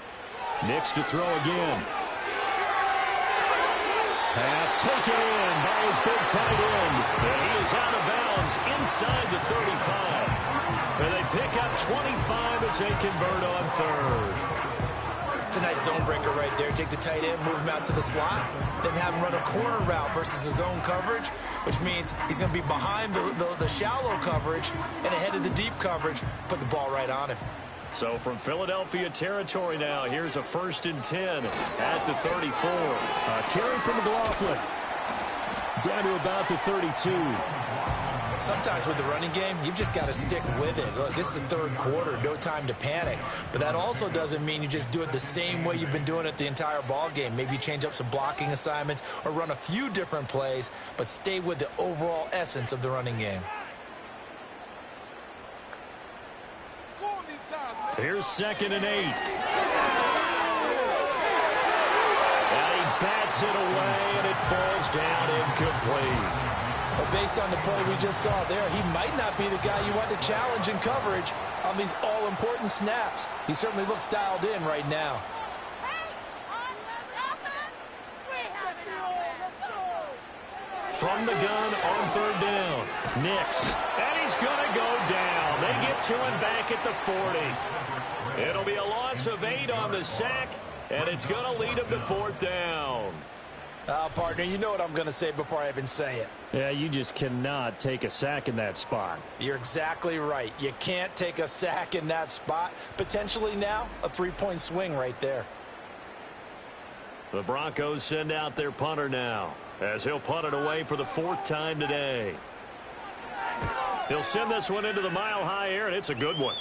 Nix to throw again. Pass taken in by his big tight end. And he is out of bounds inside the 35. And they pick up 25 as they convert on 3rd. It's a nice zone breaker right there. Take the tight end, move him out to the slot, then have him run a corner route versus the zone coverage, which means he's going to be behind the shallow coverage and ahead of the deep coverage, put the ball right on him. So from Philadelphia territory now, here's a 1st and 10 at the 34. Carry from McLaughlin. Down to about the 32. Sometimes with the running game, you've just got to stick with it. Look, this is the 3rd quarter, no time to panic. But that also doesn't mean you just do it the same way you've been doing it the entire ball game. Maybe change up some blocking assignments or run a few different plays, but stay with the overall essence of the running game. Here's 2nd and 8. bats it away, and it falls down incomplete. But based on the play we just saw there, he might not be the guy you want to challenge in coverage on these all-important snaps. He certainly looks dialed in right now. From the gun on third down, Nix, and he's going to go down. They get to him back at the 40. It'll be a loss of 8 on the sack, and it's going to lead him to fourth down. Partner, you know what I'm going to say before I even say it. Yeah, you just cannot take a sack in that spot. You're exactly right. You can't take a sack in that spot. Potentially now, a 3-point swing right there. The Broncos send out their punter now, as he'll punt it away for the 4th time today. He'll send this one into the mile-high air, and it's a good one.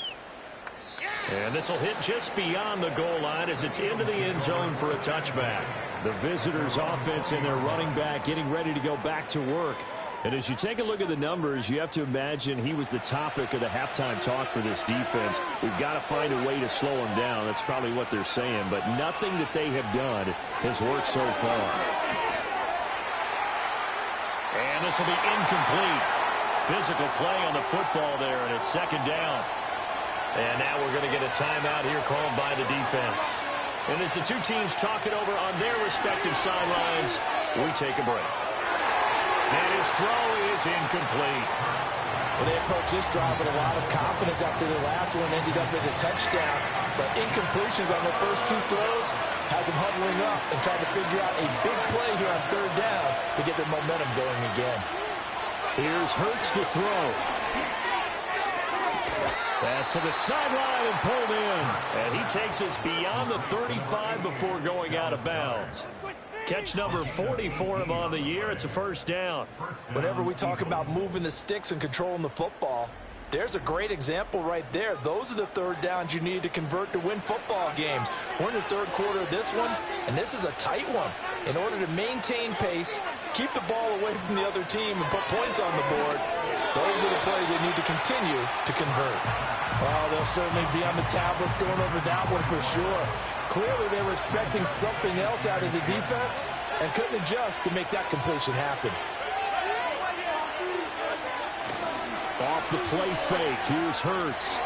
And this will hit just beyond the goal line as it's into the end zone for a touchback. The visitors' offense and their running back getting ready to go back to work. And as you take a look at the numbers, you have to imagine he was the topic of the halftime talk for this defense. We've got to find a way to slow him down. That's probably what they're saying. But nothing that they have done has worked so far. And this will be incomplete. Physical play on the football there, and it's second down. And now we're going to get a timeout here called by the defense. And as the two teams talk it over on their respective sidelines, we take a break. And his throw is incomplete. Well, they approached this drive with a lot of confidence after the last one ended up as a touchdown. But incompletions on their first 2 throws has them huddling up and trying to figure out a big play here on third down to get their momentum going again. Here's Hurts to throw. Pass to the sideline and pulled in. And he takes us beyond the 35 before going out of bounds. Catch number 40 for him on the year. It's a first down. Whenever we talk about moving the sticks and controlling the football, there's a great example right there. Those are the third downs you need to convert to win football games. We're in the third quarter of this one, and this is a tight one. In order to maintain pace, keep the ball away from the other team, and put points on the board, those are the plays they need to continue to convert. Well, they'll certainly be on the tablets going over that one for sure. Clearly, they were expecting something else out of the defense and couldn't adjust to make that completion happen. Off the play fake, here's Hurts.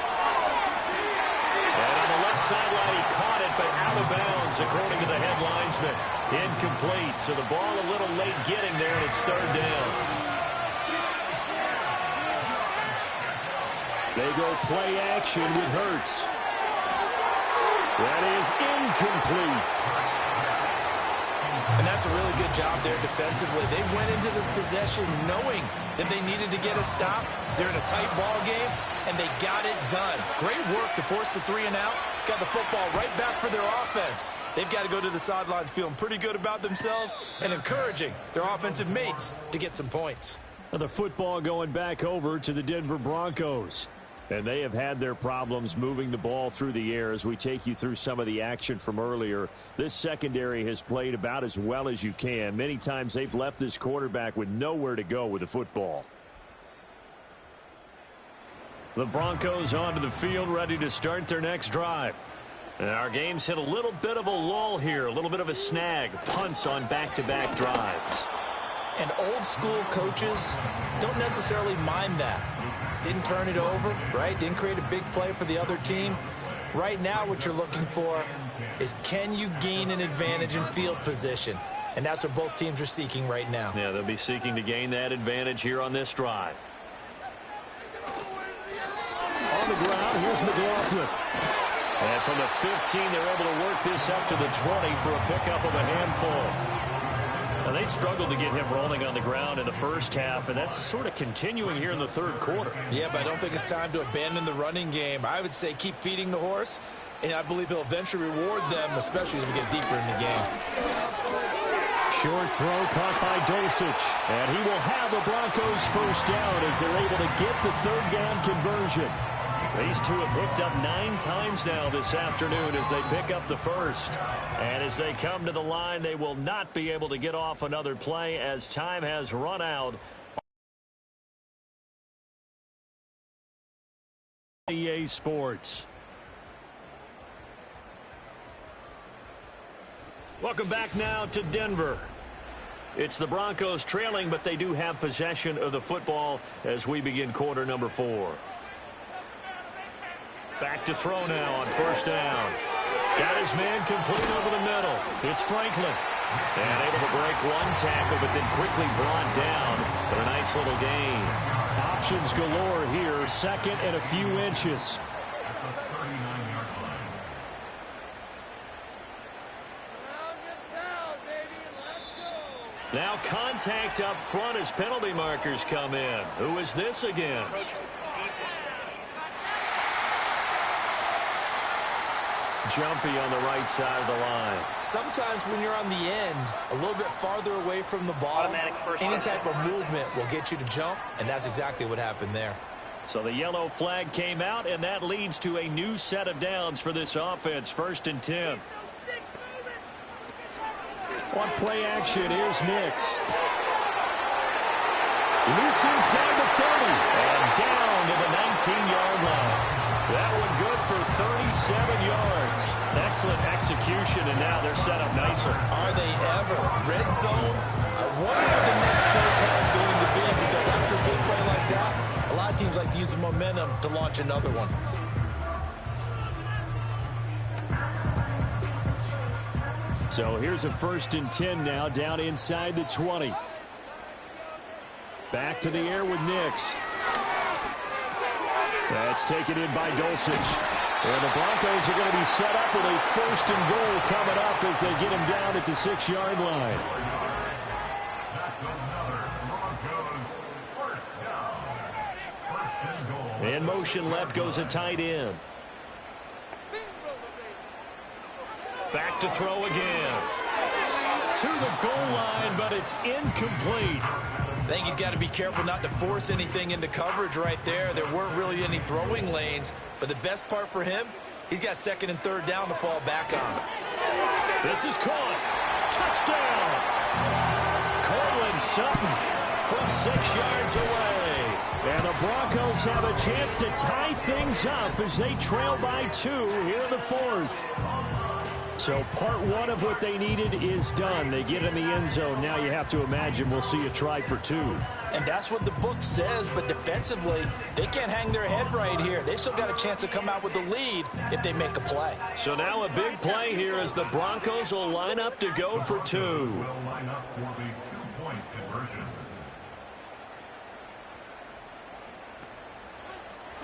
And on the left sideline, he caught it, but out of bounds, according to the head linesman. Incomplete, so the ball a little late getting there, and it's third down. They go play action with Hurts. That is incomplete. And that's a really good job there defensively. They went into this possession knowing that they needed to get a stop. They're in a tight ball game, and they got it done. Great work to force the 3 and out. Got the football right back for their offense. They've got to go to the sidelines feeling pretty good about themselves and encouraging their offensive mates to get some points. The football going back over to the Denver Broncos. And they have had their problems moving the ball through the air as we take you through some of the action from earlier. This secondary has played about as well as you can. Many times they've left this quarterback with nowhere to go with the football. The Broncos onto the field ready to start their next drive. And our game's hit a little bit of a lull here, a little bit of a snag. Punts on back-to-back drives. And old school coaches don't necessarily mind that. Didn't turn it over, right? Didn't create a big play for the other team. Right now what you're looking for is, can you gain an advantage in field position? And that's what both teams are seeking right now. Yeah, they'll be seeking to gain that advantage here on this drive. On the ground, here's McLaughlin. And from the 15, they're able to work this up to the 20 for a pickup of a handful. Now, they struggled to get him rolling on the ground in the first half, and that's sort of continuing here in the third quarter. Yeah, but I don't think it's time to abandon the running game. I would say keep feeding the horse, and I believe he'll eventually reward them, especially as we get deeper in the game. Short throw caught by Dulcich. And he will have the Broncos first down as they're able to get the third down conversion. These two have hooked up 9 times now this afternoon as they pick up the first. And as they come to the line, they will not be able to get off another play as time has run out. EA Sports. Welcome back now to Denver. It's the Broncos trailing, but they do have possession of the football as we begin quarter number 4. Back to throw now on first down. Got his man complete over the middle. It's Franklin. And able to break one tackle, but then quickly brought down for a nice little gain. Options galore here. Second and a few inches. Now contact up front as penalty markers come in. Who is this against? Jumpy on the right side of the line. Sometimes when you're on the end, a little bit farther away from the ball, any type of movement will get you to jump, and that's exactly what happened there. So the yellow flag came out, and that leads to a new set of downs for this offense. 1st and 10. On play action, here's Nix. Loose inside the 30. And down to the 19-yard line. That one good for 37 yards. Excellent execution, and now they're set up nicer. Are they ever? Red zone? I wonder what the next play call is going to be, because after a big play like that, a lot of teams like to use the momentum to launch another one. So here's a 1st and 10 now, down inside the 20. Back to the air with Nix. That's taken in by Dulcich. And the Broncos are going to be set up with a 1st and goal coming up as they get him down at the 6-yard line. In motion left goes a tight end. Back to throw again. To the goal line, but it's incomplete. I think he's got to be careful not to force anything into coverage right there. There weren't really any throwing lanes, but the best part for him, he's got 2nd and 3rd down to fall back on. This is caught. Touchdown. Cortland Sutton from 6 yards away. And the Broncos have a chance to tie things up as they trail by 2 here in the 4th. So part 1 of what they needed is done. They get in the end zone. Now you have to imagine we'll see a try for 2. And that's what the book says, but defensively, they can't hang their head right here. They've still got a chance to come out with the lead if they make a play. So now a big play here as the Broncos will line up to go for 2.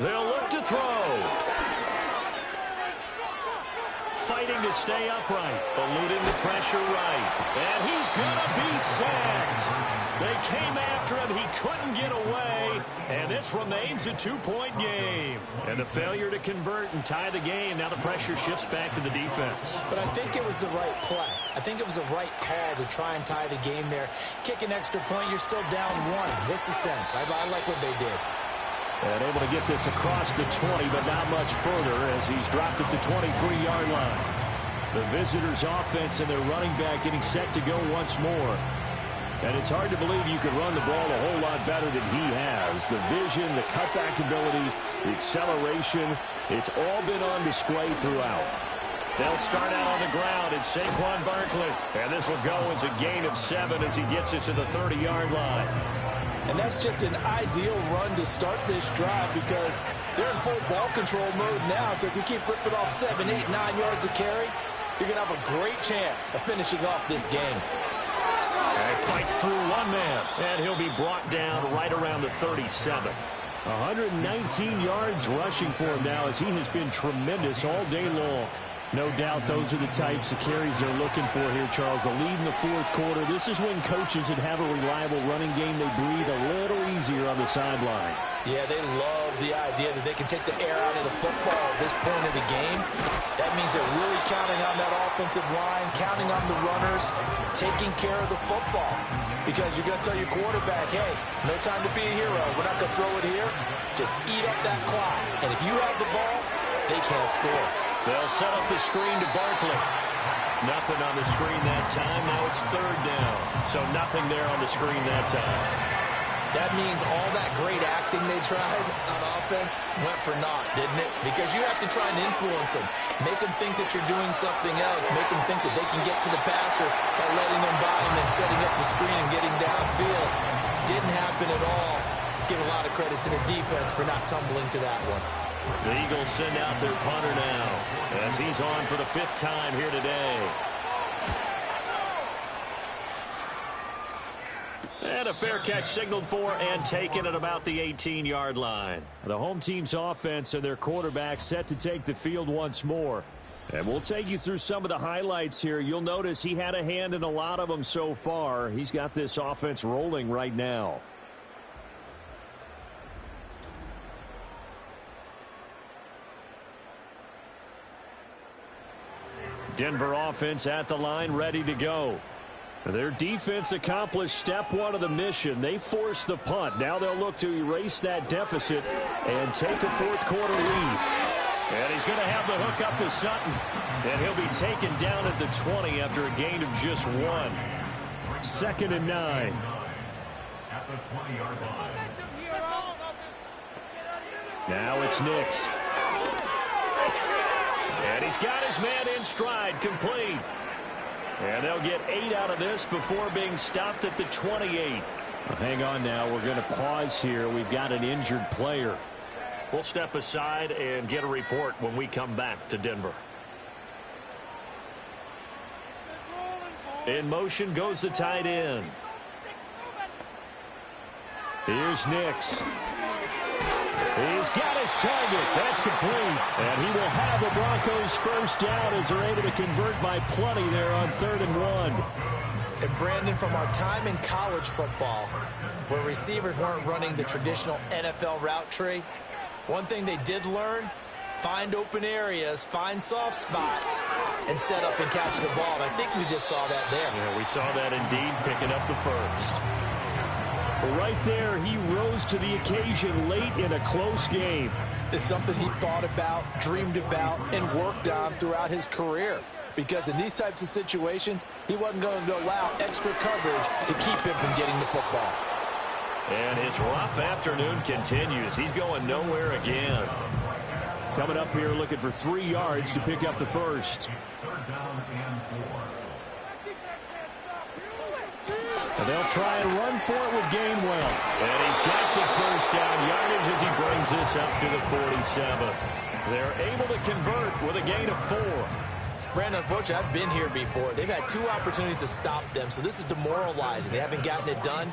They'll look to throw. Fighting to stay upright, eluding the pressure right. And he's going to be sacked. They came after him. He couldn't get away. And this remains a 2-point game. And the failure to convert and tie the game. Now the pressure shifts back to the defense. But I think it was the right play. I think it was the right call to try and tie the game there. Kick an extra point, you're still down 1. What's the sense? I like what they did. And able to get this across the 20, but not much further as he's dropped at the 23-yard line. The visitors' offense and their running back getting set to go once more. And it's hard to believe you could run the ball a whole lot better than he has. The vision, the cutback ability, the acceleration, it's all been on display throughout. They'll start out on the ground. It's Saquon Barkley. And this will go as a gain of 7 as he gets it to the 30-yard line. And that's just an ideal run to start this drive because they're in full ball control mode now. So if you keep ripping off 7, 8, 9 yards of carry, you're going to have a great chance of finishing off this game. And he fights through one man, and he'll be brought down right around the 37. 119 yards rushing for him now as he has been tremendous all day long. No doubt those are the types of carries they're looking for here, Charles. The lead in the 4th quarter. This is when coaches that have a reliable running game, they breathe a little easier on the sideline. Yeah, they love the idea that they can take the air out of the football at this point of the game. That means they're really counting on that offensive line, counting on the runners, taking care of the football. Because you're going to tell your quarterback, hey, no time to be a hero. We're not going to throw it here. Just eat up that clock. And if you have the ball, they can't score. They'll set up the screen to Barkley. Nothing on the screen that time. Now it's 3rd down. So nothing there on the screen that time. That means all that great acting they tried on offense went for naught, didn't it? Because you have to try and influence them. Make them think that you're doing something else. Make them think that they can get to the passer by letting them by him and setting up the screen and getting downfield. Didn't happen at all. Give a lot of credit to the defense for not tumbling to that one. The Eagles send out their punter now as he's on for the 5th time here today. And a fair catch signaled for and taken at about the 18-yard line. The home team's offense and their quarterback set to take the field once more. And we'll take you through some of the highlights here. You'll notice he had a hand in a lot of them so far. He's got this offense rolling right now. Denver offense at the line, ready to go. Their defense accomplished step one of the mission. They forced the punt. Now they'll look to erase that deficit and take a fourth-quarter lead. And he's going to have the hook up to Sutton. And he'll be taken down at the 20 after a gain of just 1. 2nd and 9. At the 20-yard line. Now it's Nix. And he's got his man in stride, complete. And they'll get 8 out of this before being stopped at the 28. Well, hang on now. We're going to pause here. We've got an injured player. We'll step aside and get a report when we come back to Denver. In motion goes the tight end. Here's Nix. He's got his target. That's complete. And he will have the Broncos first down as they're able to convert by plenty there on 3rd and 1. And Brandon, from our time in college football, where receivers weren't running the traditional NFL route tree, one thing they did learn, find open areas, find soft spots, and set up and catch the ball. And I think we just saw that there. Yeah, we saw that indeed, picking up the first. Right there, he rose to the occasion late in a close game. It's something he thought about, dreamed about, and worked on throughout his career. Because in these types of situations, he wasn't going to allow extra coverage to keep him from getting the football. And his rough afternoon continues. He's going nowhere again. Coming up here looking for 3 yards to pick up the first. 3rd down and 4. And they'll try and run for it with Gainwell. And he's got the first down yardage as he brings this up to the 47. They're able to convert with a gain of 4. Brandon, unfortunately, I've been here before. They've had 2 opportunities to stop them, so this is demoralizing. They haven't gotten it done.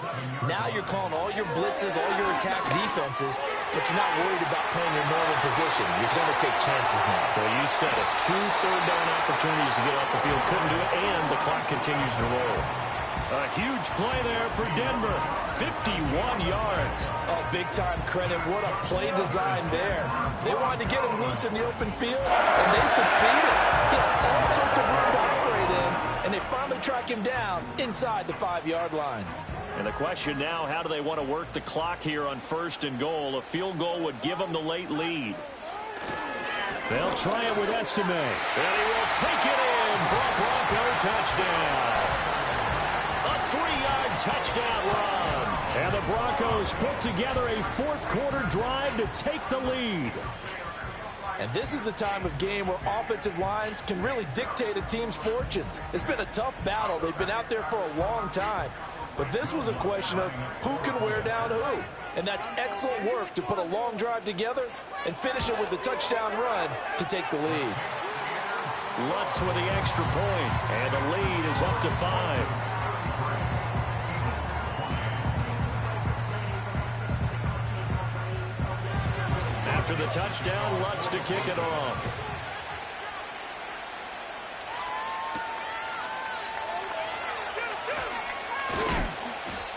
Now you're calling all your blitzes, all your attack defenses, but you're not worried about playing your normal position. You're going to take chances now. Well, you said it. 2 third-down opportunities to get off the field. Couldn't do it, and the clock continues to roll. A huge play there for Denver. 51 yards. Oh, big-time credit. What a play design there. They wanted to get him loose in the open field, and they succeeded. He had all sorts of room to operate in, and they finally track him down inside the 5-yard line. And the question now, how do they want to work the clock here on 1st and goal? A field goal would give them the late lead. They'll try it with Estime. And he will take it in for a Bronco touchdown. A 3-yard touchdown run. And the Broncos put together a fourth-quarter drive to take the lead. And this is the time of game where offensive lines can really dictate a team's fortunes. It's been a tough battle. They've been out there for a long time. But this was a question of who can wear down who. And that's excellent work to put a long drive together and finish it with the touchdown run to take the lead. Lutz with the extra point, and the lead is up to 5. After the touchdown, Lutz to kick it off.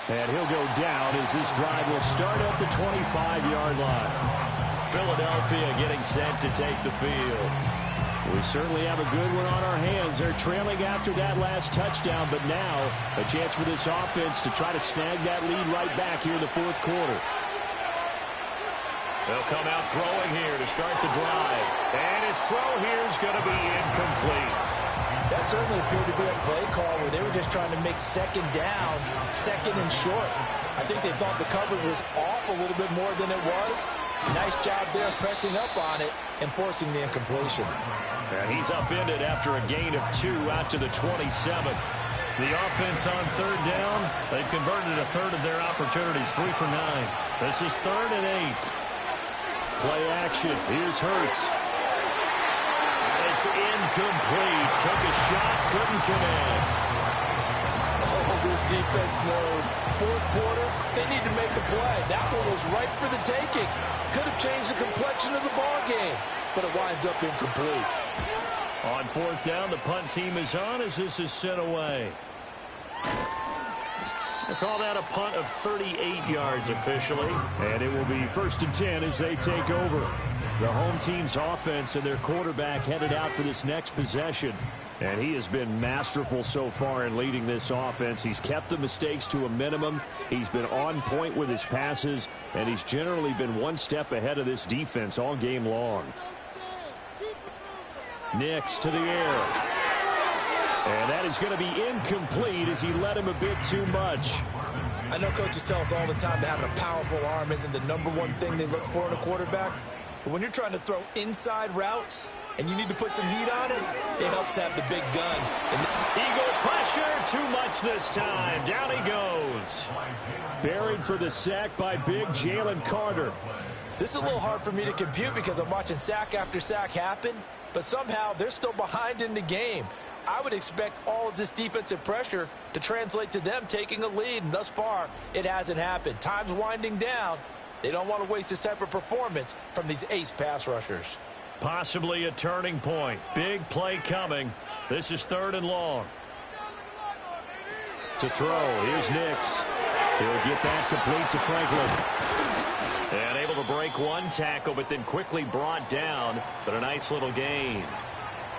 And he'll go down as this drive will start at the 25-yard line. Philadelphia getting set to take the field. We certainly have a good one on our hands. They're trailing after that last touchdown, but now a chance for this offense to try to snag that lead right back here in the fourth quarter. They'll come out throwing here to start the drive. And his throw here is going to be incomplete. That certainly appeared to be a play call where they were just trying to make second down, second and short. I think they thought the coverage was off a little bit more than it was. Nice job there pressing up on it and forcing the incompletion. And he's upended after a gain of 2 out to the 27. The offense on third down, they've converted a third of their opportunities, 3 for 9. This is 3rd and 8. Play action. Here's Hurts. It's incomplete. Took a shot, couldn't connect. Oh, this defense knows. Fourth quarter, they need to make a play. That one was right for the taking. Could have changed the complexion of the ball game, but it winds up incomplete. On 4th down, the punt team is on as this is sent away. They call that a punt of 38 yards officially. And it will be 1st and 10 as they take over. The home team's offense and their quarterback headed out for this next possession. And he has been masterful so far in leading this offense. He's kept the mistakes to a minimum. He's been on point with his passes. And he's generally been one step ahead of this defense all game long. Nix to the air. And that is going to be incomplete as he led him a bit too much. I know coaches tell us all the time that having a powerful arm isn't the #1 thing they look for in a quarterback. But when you're trying to throw inside routes and you need to put some heat on it, it helps have the big gun. Eagle pressure, too much this time. Down he goes. Buried for the sack by big Jalen Carter. This is a little hard for me to compute because I'm watching sack after sack happen, but somehow they're still behind in the game. I would expect all of this defensive pressure to translate to them taking a lead, and thus far, it hasn't happened. Time's winding down. They don't want to waste this type of performance from these ace pass rushers. Possibly a turning point. Big play coming. This is 3rd and long. To throw, here's Nix. He'll get that complete to Franklin. And able to break one tackle, but then quickly brought down. But a nice little gain.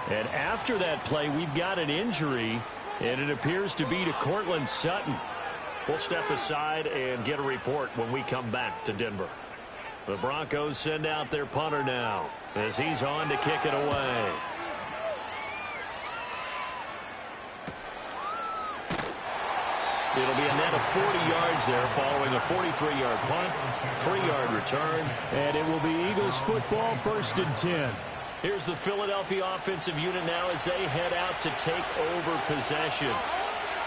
And after that play, we've got an injury, and it appears to be to Courtland Sutton. We'll step aside and get a report when we come back to Denver. The Broncos send out their punter now as he's on to kick it away. It'll be a net of 40 yards there following a 43-yard punt, 3-yard return. And it will be Eagles football, 1st and 10. Here's the Philadelphia offensive unit now as they head out to take over possession.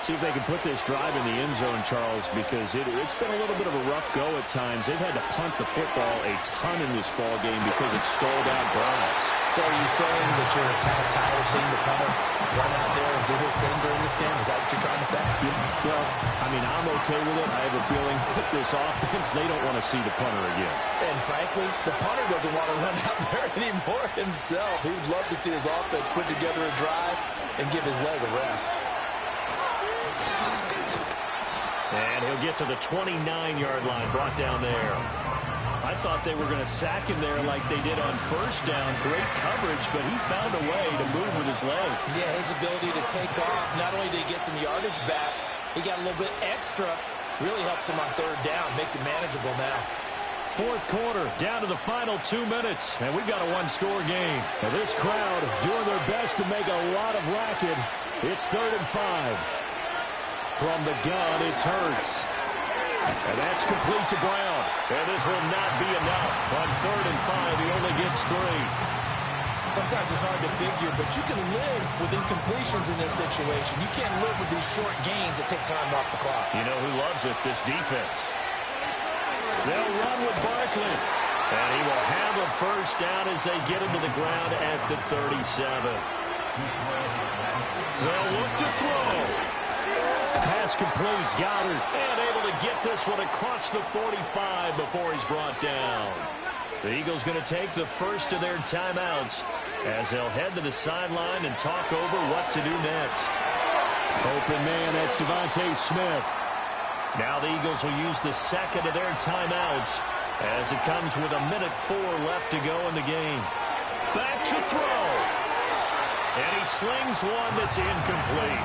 See if they can put this drive in the end zone, Charles, because it's been a little bit of a rough go at times. They've had to punt the football a ton in this ball game because it's stalled out drives. So are you saying that you're kind of tired of seeing the punter run out there and do his thing during this game? Is that what you're trying to say? Yeah, well, I mean, I'm okay with it. I have a feeling that this offense, they don't want to see the punter again. And frankly, the punter doesn't want to run out there anymore himself. He would love to see his offense put together a drive and give his leg a rest. And he'll get to the 29-yard line, brought down there. I thought they were going to sack him there like they did on 1st down. Great coverage, but he found a way to move with his legs. Yeah, his ability to take off. Not only did he get some yardage back, he got a little bit extra. Really helps him on 3rd down. Makes it manageable now. 4th quarter, down to the final 2 minutes, and we've got a one-score game. Now this crowd doing their best to make a lot of racket. It's 3rd and 5. From the gun, it's Hurts. And that's complete to Brown. And this will not be enough. On 3rd and 5, he only gets 3. Sometimes it's hard to figure, but you can live with incompletions in this situation. You can't live with these short gains that take time off the clock. You know who loves it? This defense. They'll run with Barkley. And he will have a 1st down as they get him to the ground at the 37. They'll look to throw. Pass complete, Goddard. And able to get this one across the 45 before he's brought down. The Eagles going to take the first of their timeouts as they'll head to the sideline and talk over what to do next. Open man, that's Devontae Smith. Now the Eagles will use the second of their timeouts as it comes with 1:04 left to go in the game. Back to throw. And he slings one that's incomplete.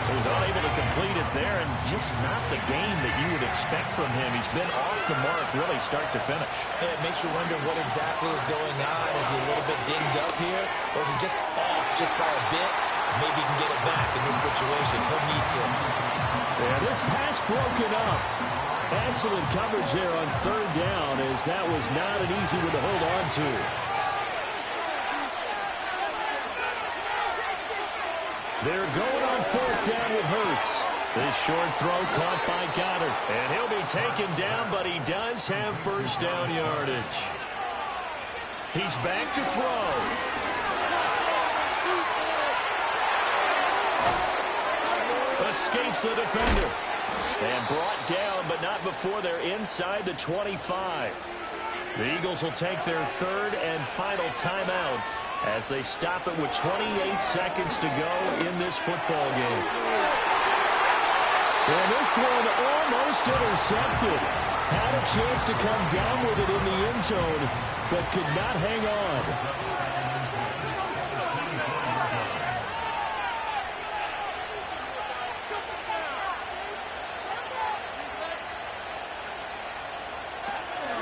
He was unable to complete it there, and just not the game that you would expect from him. He's been off the mark really start to finish. It makes you wonder what exactly is going on. Is he a little bit dinged up here, or is he just off just by a bit? maybe he can get it back in this situation. He'll need to. And this pass broken up. Excellent coverage there on third down, as that was not an easy one to hold on to. They're going on fourth down with Hurts. This short throw caught by Goddard. And he'll be taken down, but he does have first down yardage. He's back to throw. Escapes the defender. And brought down, but not before they're inside the 25. The Eagles will take their third and final timeout as they stop it with 28 seconds to go in this football game. And this one almost intercepted. Had a chance to come down with it in the end zone, but could not hang on.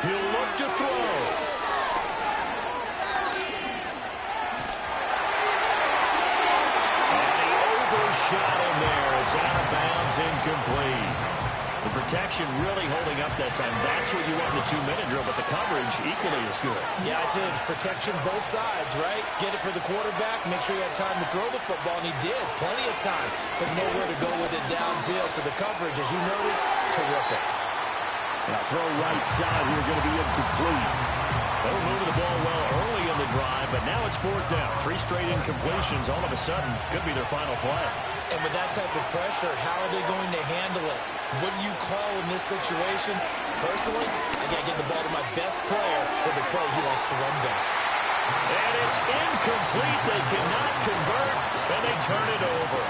He'll look to throw. And he overshot him there. It's out of bounds, incomplete. The protection really holding up that time. That's what you want in the two-minute drill, but the coverage equally as good. Yeah, it's protection both sides, right? Get it for the quarterback, make sure you have time to throw the football, and he did. Plenty of time, but nowhere to go with it downfield. So the coverage, as you noted, terrific. Now throw right side here, going to be incomplete. They were moving the ball well early in the drive, but now it's fourth down. 3 straight incompletions all of a sudden could be their final play. And with that type of pressure, how are they going to handle it? What do you call in this situation? Personally, I got to get the ball to my best player with the play he likes to run best. And it's incomplete. They cannot convert, and they turn it over.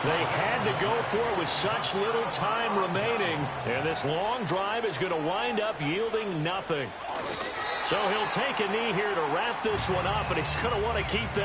They had to go for it with such little time remaining, and this long drive is going to wind up yielding nothing. So he'll take a knee here to wrap this one up, and he's going to want to keep that